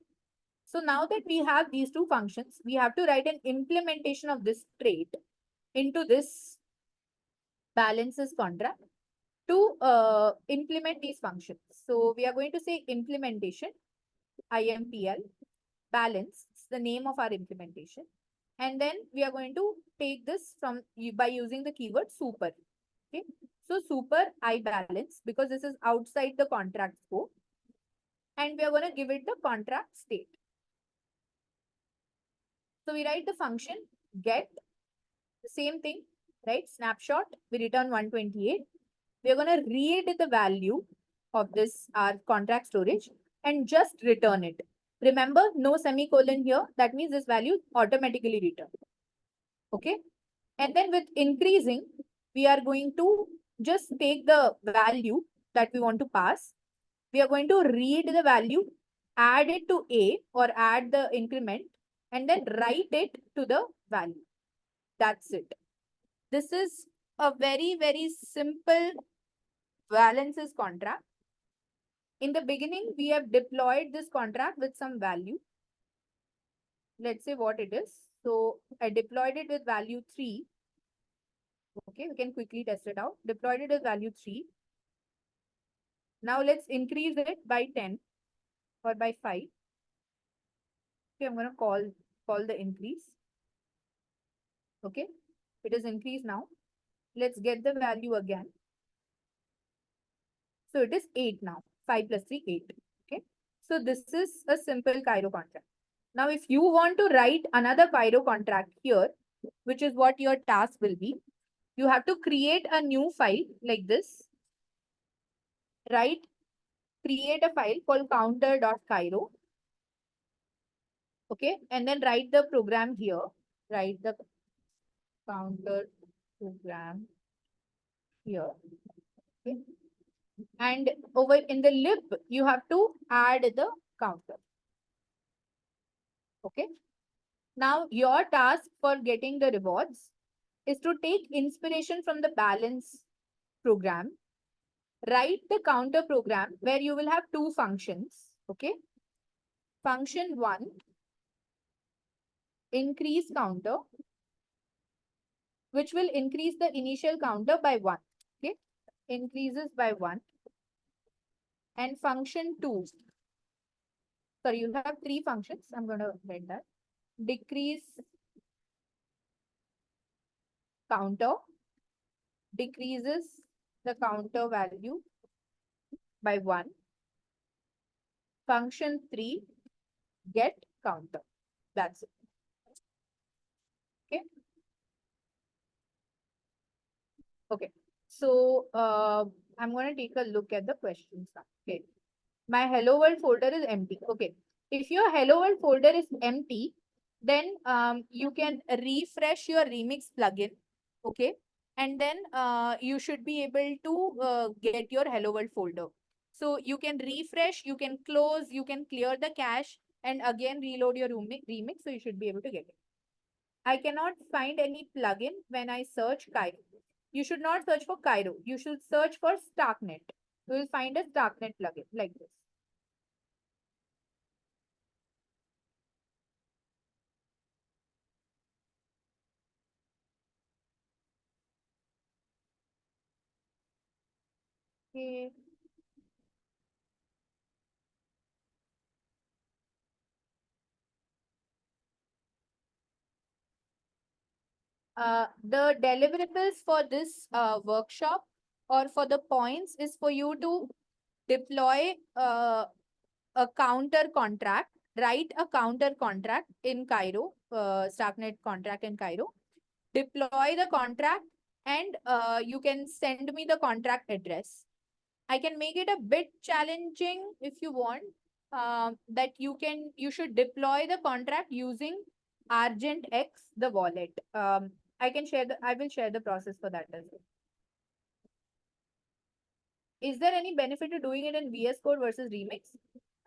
So now that we have these two functions, we have to write an implementation of this trait into this balances contract to implement these functions. So we are going to say implementation, IMPL, balance, it's the name of our implementation. And then we are going to take this from by using the keyword super. Okay. So super iBalance, because this is outside the contract scope. And we are going to give it the contract state. So we write the function get, the same thing, right? Snapshot, we return 128. We are going to read the value of this, our contract storage, and just return it. Remember, no semicolon here. That means this value automatically returned. Okay. And then with increasing, we are going to just take the value that we want to pass. We are going to read the value, add it to A or add the increment, and then write it to the value. That's it. This is a very, very simple balances contract. In the beginning, we have deployed this contract with some value. Let's say what it is. So I deployed it with value 3. Okay, we can quickly test it out. Deployed it with value 3. Now let's increase it by 10 or by 5. Okay, I'm going to call the increase. Okay, it is increased now. Let's get the value again. So it is 8 now. 5 plus 3, 8. Okay, so this is a simple Cairo contract. Now, if you want to write another Cairo contract here, which is what your task will be, you have to create a new file like this, right? Create a file called counter.cairo. Okay, and then write the program here. Write the counter program here. Okay. And over in the lib, you have to add the counter. Okay. Now, your task for getting the rewards is to take inspiration from the balance program, write the counter program where you will have two functions. Okay. Function 1, increase counter, which will increase the initial counter by 1. Okay. Increases by 1. And function 2, sorry, you have 3 functions. I'm going to write that. Decrease counter, decreases the counter value by 1. Function 3, get counter. That's it. Okay. Okay. So I'm going to take a look at the questions now. Okay. My Hello World folder is empty. Okay. If your Hello World folder is empty, then you can refresh your Remix plugin. Okay. And then you should be able to get your Hello World folder. So you can refresh, you can close, you can clear the cache and again reload your Remix. So you should be able to get it. I cannot find any plugin when I search Cairo. You should not search for Cairo. You should search for Starknet. You will find a Starknet plugin like this. Okay. The deliverables for this workshop or for the points is for you to deploy a counter contract, write a counter contract in Cairo, Starknet contract in Cairo, deploy the contract, and you can send me the contract address. I can make it a bit challenging if you want, that you should deploy the contract using Argent X, the wallet. I will share the process for that as well. Is there any benefit to doing it in VS Code versus Remix?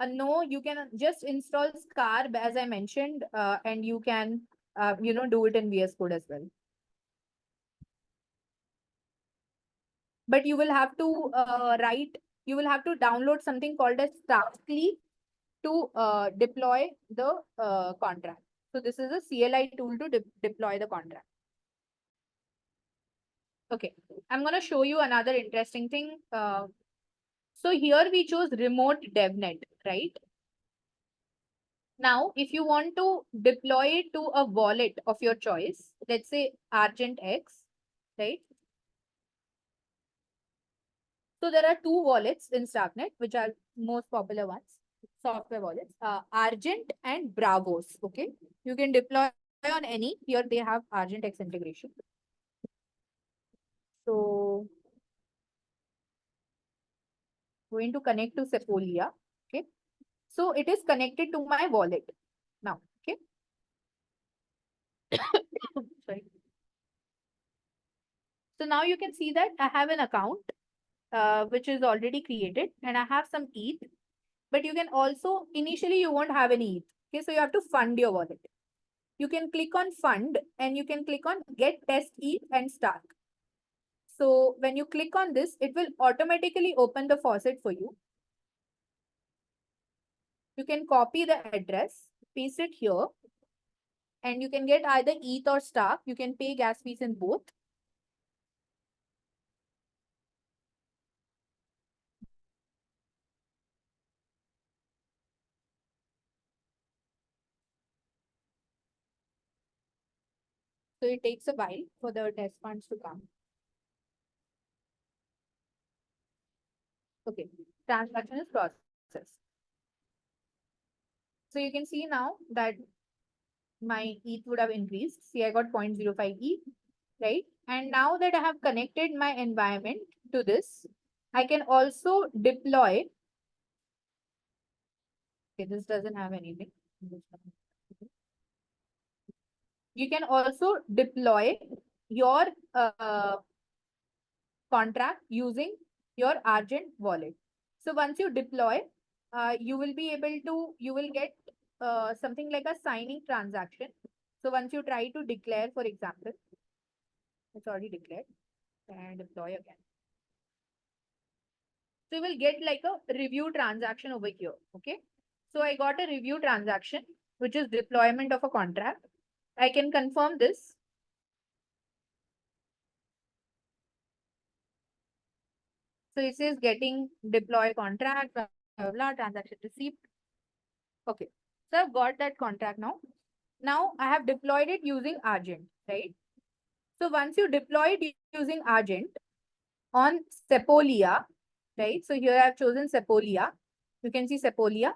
No, you can just install Scarb as I mentioned, and you can, do it in VS Code as well. But you will have to you will have to download something called as Starkly to deploy the contract. So this is a CLI tool to deploy the contract. Okay, I'm going to show you another interesting thing. So here we chose remote DevNet, right? Now, if you want to deploy it to a wallet of your choice, let's say Argent X, right? So there are two wallets in Starknet, which are most popular ones, software wallets, Argent and Bravos. Okay, you can deploy on any. Here they have Argent X integration. So going to connect to Sepolia. Okay, so it is connected to my wallet now. Okay, sorry. So now you can see that I have an account which is already created, and I have some ETH. But you can also, initially you won't have any ETH. Okay, so you have to fund your wallet. You can click on fund and you can click on get test ETH and start. So when you click on this, it will automatically open the faucet for you. You can copy the address, paste it here, and you can get either ETH or Stark. You can pay gas fees in both. So it takes a while for the test funds to come. Okay, transaction is processed. So you can see now that my ETH would have increased. See, I got 0.05 ETH, right? And now that I have connected my environment to this, I can also deploy. Okay, this doesn't have anything. You can also deploy your contract using your Argent wallet. So once you deploy, you will be able to, you will get something like a signing transaction. So once you try to declare, for example, it's already declared and deploy again. So you will get like a review transaction over here. Okay. So I got a review transaction, which is deployment of a contract. I can confirm this. So it says getting deploy contract, blah, blah, blah, transaction received. Okay. So I've got that contract now. Now I have deployed it using Argent, right? So once you deploy it using Argent on Sepolia, right? So here I've chosen Sepolia. You can see Sepolia.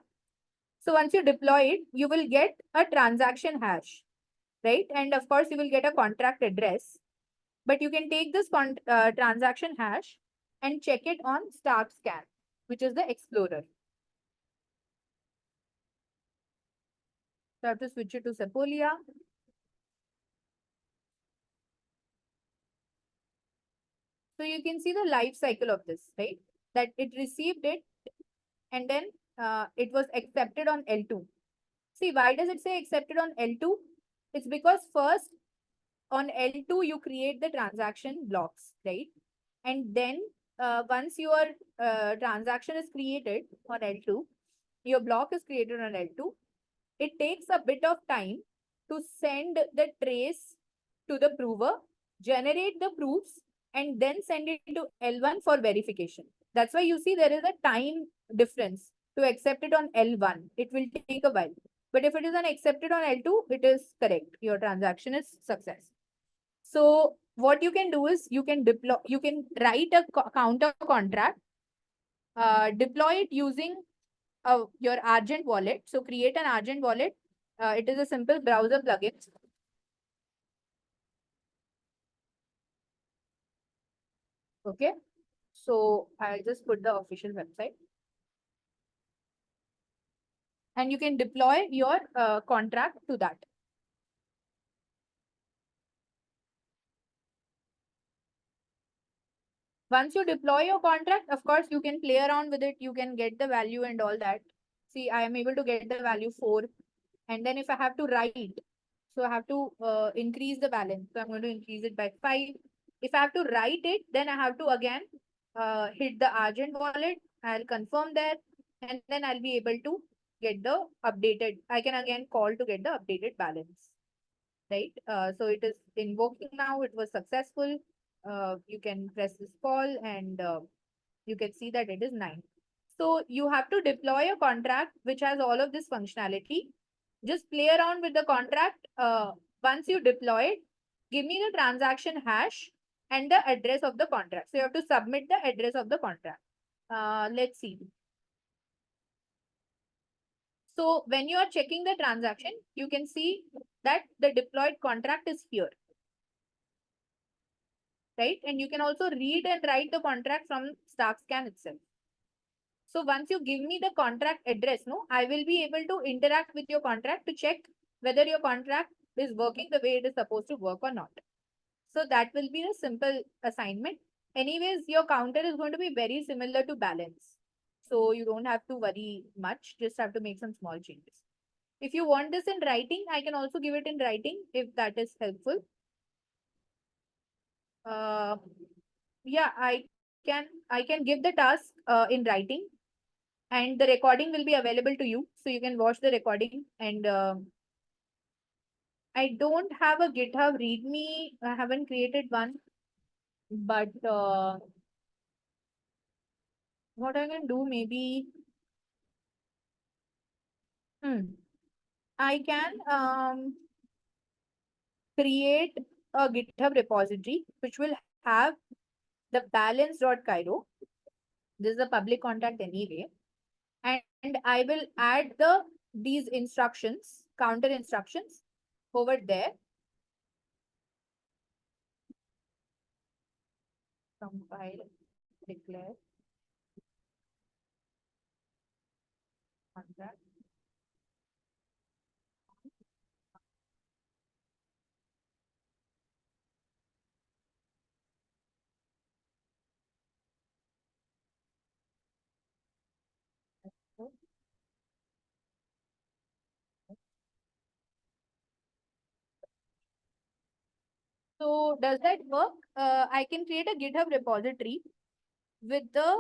So once you deploy it, you will get a transaction hash, right? And of course, you will get a contract address. But you can take this transaction hash and check it on Starknet, which is the Explorer. So I have to switch it to Sepolia. So you can see the life cycle of this, right? That it received it and then it was accepted on L2. See, why does it say accepted on L2? It's because first on L2, you create the transaction blocks, right? And then once your transaction is created on L2, your block is created on L2, it takes a bit of time to send the trace to the prover, generate the proofs, and then send it to L1 for verification. That's why you see there is a time difference to accept it on L1. It will take a while. But if it is an accepted on L2, it is correct. Your transaction is success. So what you can do is you can deploy, you can write a counter contract, deploy it using your Argent wallet. So create an Argent wallet. It is a simple browser plugin. Okay. So I'll just put the official website. And you can deploy your contract to that. Once you deploy your contract, of course, you can play around with it. You can get the value and all that. See, I am able to get the value 4. And then if I have to write, so I have to increase the balance. So I'm going to increase it by 5. If I have to write it, then I have to again hit the Argent wallet. I'll confirm there. And then I'll be able to get the updated. I can again call to get the updated balance. Right. So it is invoking now. It was successful. You can press this call and you can see that it is 9. So you have to deploy a contract which has all of this functionality. Just play around with the contract. Once you deploy it, give me the transaction hash and the address of the contract. So you have to submit the address of the contract. Let's see. So when you are checking the transaction, you can see that the deployed contract is here. Right? And you can also read and write the contract from Starknet itself. So once you give me the contract address, no, I will be able to interact with your contract to check whether your contract is working the way it is supposed to work or not. So that will be a simple assignment. Anyways, your counter is going to be very similar to balance. So you don't have to worry much, just have to make some small changes. If you want this in writing, I can also give it in writing if that is helpful. Yeah, I can give the task in writing and the recording will be available to you. So you can watch the recording and I don't have a GitHub README. I haven't created one, but what I can do maybe, I can create a GitHub repository which will have the balance.cairo. This is a public contact anyway. And I will add the these instructions, counter instructions over there. Compile, declare, contract. So does that work? I can create a GitHub repository with the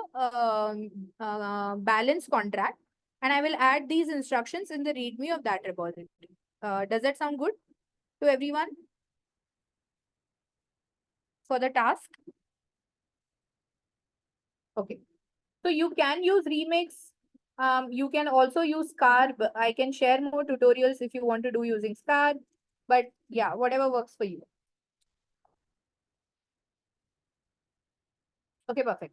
balance contract, and I will add these instructions in the README of that repository. Does that sound good to everyone for the task? Okay. So you can use Remix. You can also use Scarb. I can share more tutorials if you want to do using Scarb. But yeah, whatever works for you. Okay, perfect.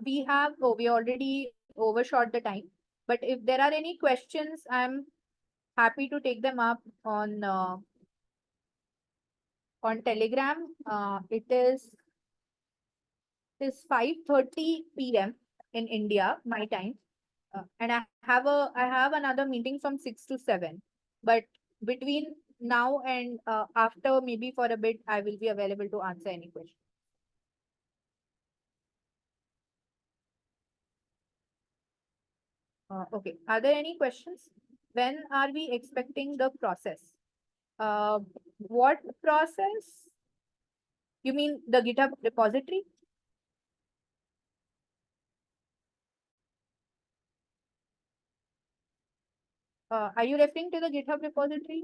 We already overshot the time. But if there are any questions, I'm happy to take them up on Telegram. It is 5:30 p.m. in India, my time. And I have another meeting from 6 to 7. But between now and after, maybe for a bit, I will be available to answer any question. Okay. Are there any questions? When are we expecting the process? What process? You mean the GitHub repository? Are you referring to the GitHub repository?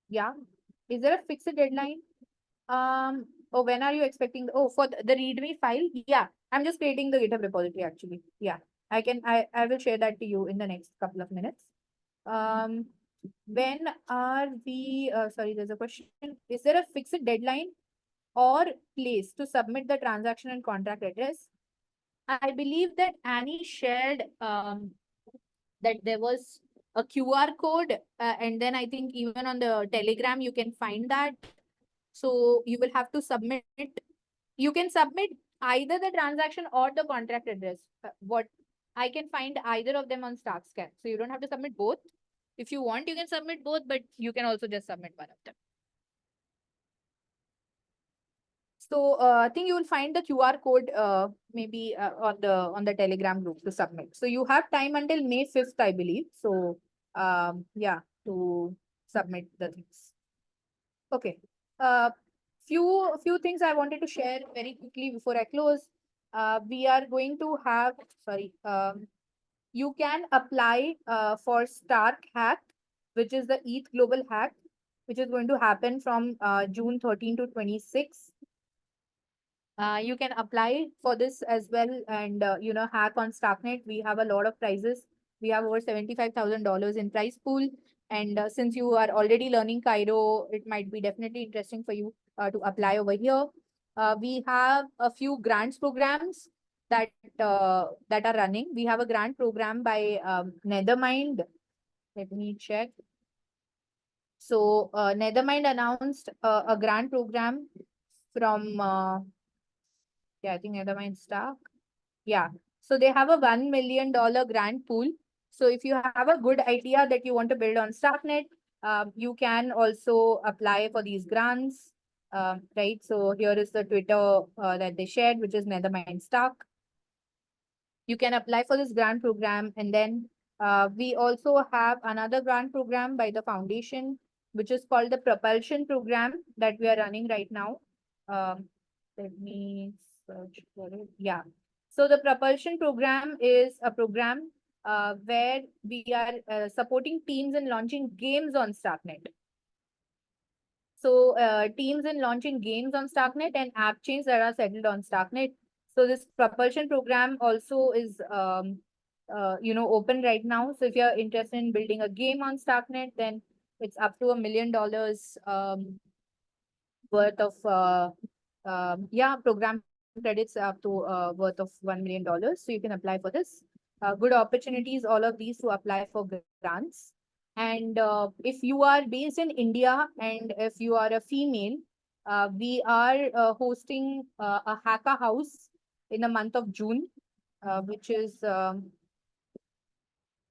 Yeah. Is there a fixed deadline? Oh, when are you expecting? Oh, for the README file? Yeah, I'm just creating the GitHub repository actually. Yeah, I will share that to you in the next couple of minutes. When are we, sorry, there's a question. Is there a fixed deadline or place to submit the transaction and contract address? I believe that Annie shared that there was a QR code, and then I think even on the Telegram you can find that. So you will have to submit. You can submit either the transaction or the contract address. What I can find either of them on Starknet. So you don't have to submit both. If you want, you can submit both, but you can also just submit one of them. So I think you will find the QR code maybe on the Telegram group to submit. So you have time until May 5th, I believe. So yeah, to submit the things. Okay. Uh, few things I wanted to share very quickly before I close. We are going to have, sorry, you can apply for Stark Hack, which is the ETH Global Hack, which is going to happen from June 13 to 26. You can apply for this as well and, hack on Starknet. We have a lot of prizes. We have over $75,000 in prize pool. And since you are already learning Cairo, it might be definitely interesting for you to apply over here. We have a few grants programs that are running. We have a grant program by Nethermind. Let me check. So Nethermind announced a grant program from yeah, I think Nethermind Stark. Yeah. So they have a $1 million grant pool. So if you have a good idea that you want to build on Starknet, you can also apply for these grants. Right. So here is the Twitter that they shared, which is Nethermind Stark. You can apply for this grant program. And then we also have another grant program by the foundation, which is called the Propulsion Program that we are running right now. Let me search for it. Yeah. So the Propulsion Program is a program where we are supporting teams in launching games on Starknet. So teams in launching games on Starknet and app chains that are settled on Starknet. So this propulsion program also is open right now. So if you're interested in building a game on Starknet, then It's up to $1 million worth of program credits up to worth of $1 million. So you can apply for this. Good opportunities, all of these to apply for grants. And if you are based in India and if you are a female, we are hosting a hacker house in the month of June, which is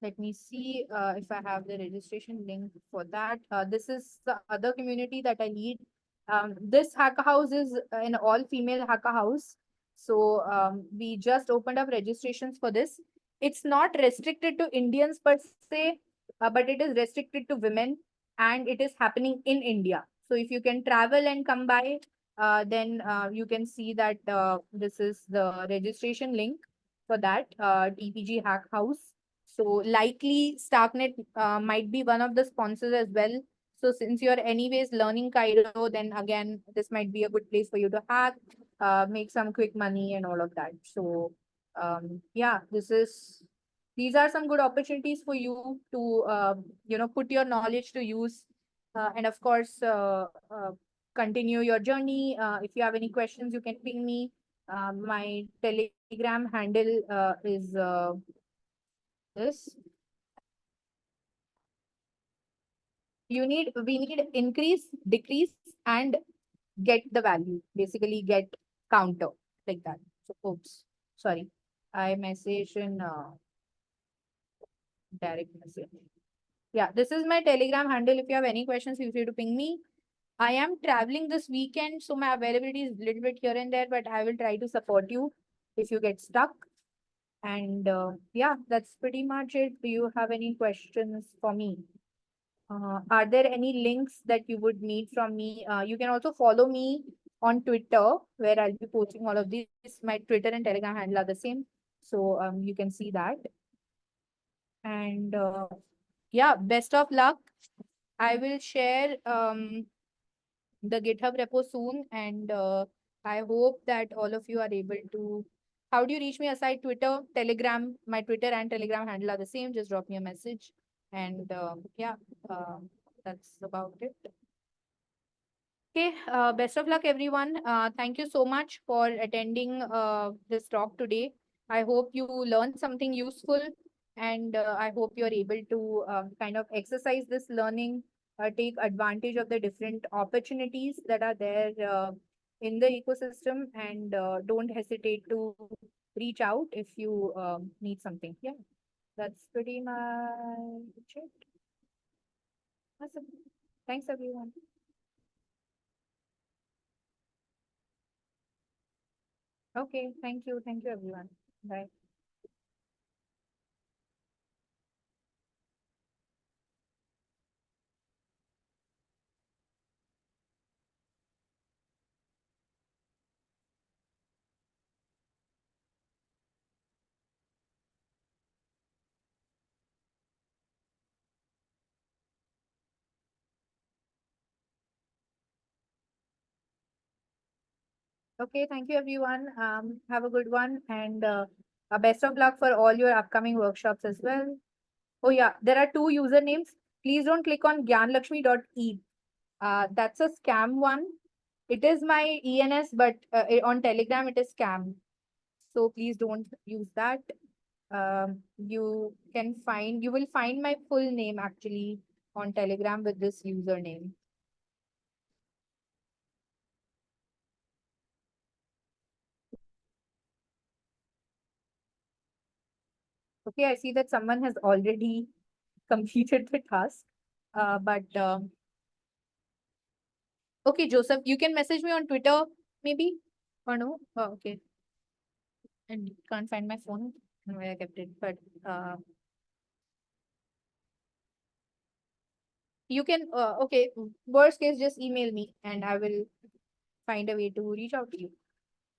let me see if I have the registration link for that. This is the other community that I lead. This hacker house is an all-female hacker house. So we just opened up registrations for this. It's not restricted to Indians per se, but it is restricted to women, and it is happening in India. So if you can travel and come by, then you can see that this is the registration link for that TPG Hack House. So likely Starknet might be one of the sponsors as well. So since you're anyways learning Cairo, then again, this might be a good place for you to hack, make some quick money and all of that. So yeah, these are some good opportunities for you to, put your knowledge to use. And of course, continue your journey. If you have any questions, you can ping me. My Telegram handle is this. We need increase, decrease, and get the value. Basically, get counter like that. So, oops, sorry, I message in direct message. Yeah, this is my Telegram handle. If you have any questions, feel free to ping me. I am traveling this weekend, so my availability is a little bit here and there, but I will try to support you if you get stuck. And yeah, that's pretty much it. Do you have any questions for me? Are there any links that you would need from me? You can also follow me on Twitter, where I'll be posting all of these. My Twitter and Telegram handle are the same. So you can see that. And yeah, best of luck. I will share the GitHub repo soon. And I hope that all of you are able to. How do you reach me aside Twitter, Telegram? My Twitter and Telegram handle are the same. Just drop me a message. And yeah, uh, that's about it. Okay, best of luck, everyone. Thank you so much for attending this talk today. I hope you learned something useful, and I hope you're able to kind of exercise this learning, take advantage of the different opportunities that are there in the ecosystem, and don't hesitate to reach out if you need something. Yeah, that's pretty much it. Awesome. Thanks, everyone. Okay, thank you. Thank you, everyone. Bye. Okay, thank you everyone. Have a good one and best of luck for all your upcoming workshops as well. Oh yeah, there are two usernames. Please don't click on gyanlakshmi.e. That's a scam one. It is my ENS, but on Telegram it is scam. So please don't use that. You will find my full name actually on Telegram with this username. Okay, I see that someone has already completed the task. But okay, Joseph, you can message me on Twitter, maybe? Or no? Oh, okay. And can't find my phone where I kept it. But you can, okay, worst case, just email me and I will find a way to reach out to you.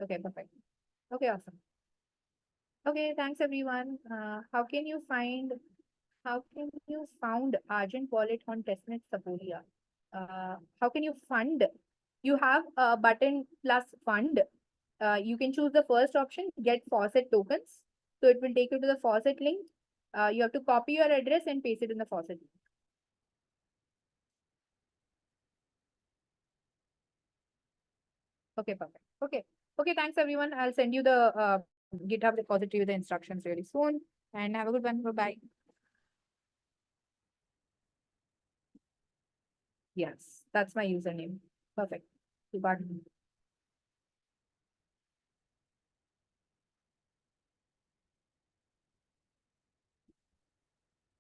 Okay, perfect. Okay, awesome. Okay, thanks everyone. How can you found Argent wallet on testnet Sapolia? How can you fund? You have a button plus fund. You can choose the first option, get faucet tokens. So it will take you to the faucet link. You have to copy your address and paste it in the faucet. Okay, perfect. Okay. Okay, thanks everyone. I'll send you the GitHub repository with the instructions really soon. And have a good one. Bye-bye. Yes, that's my username. Perfect. You got it.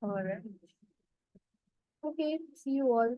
All right. Okay, see you all.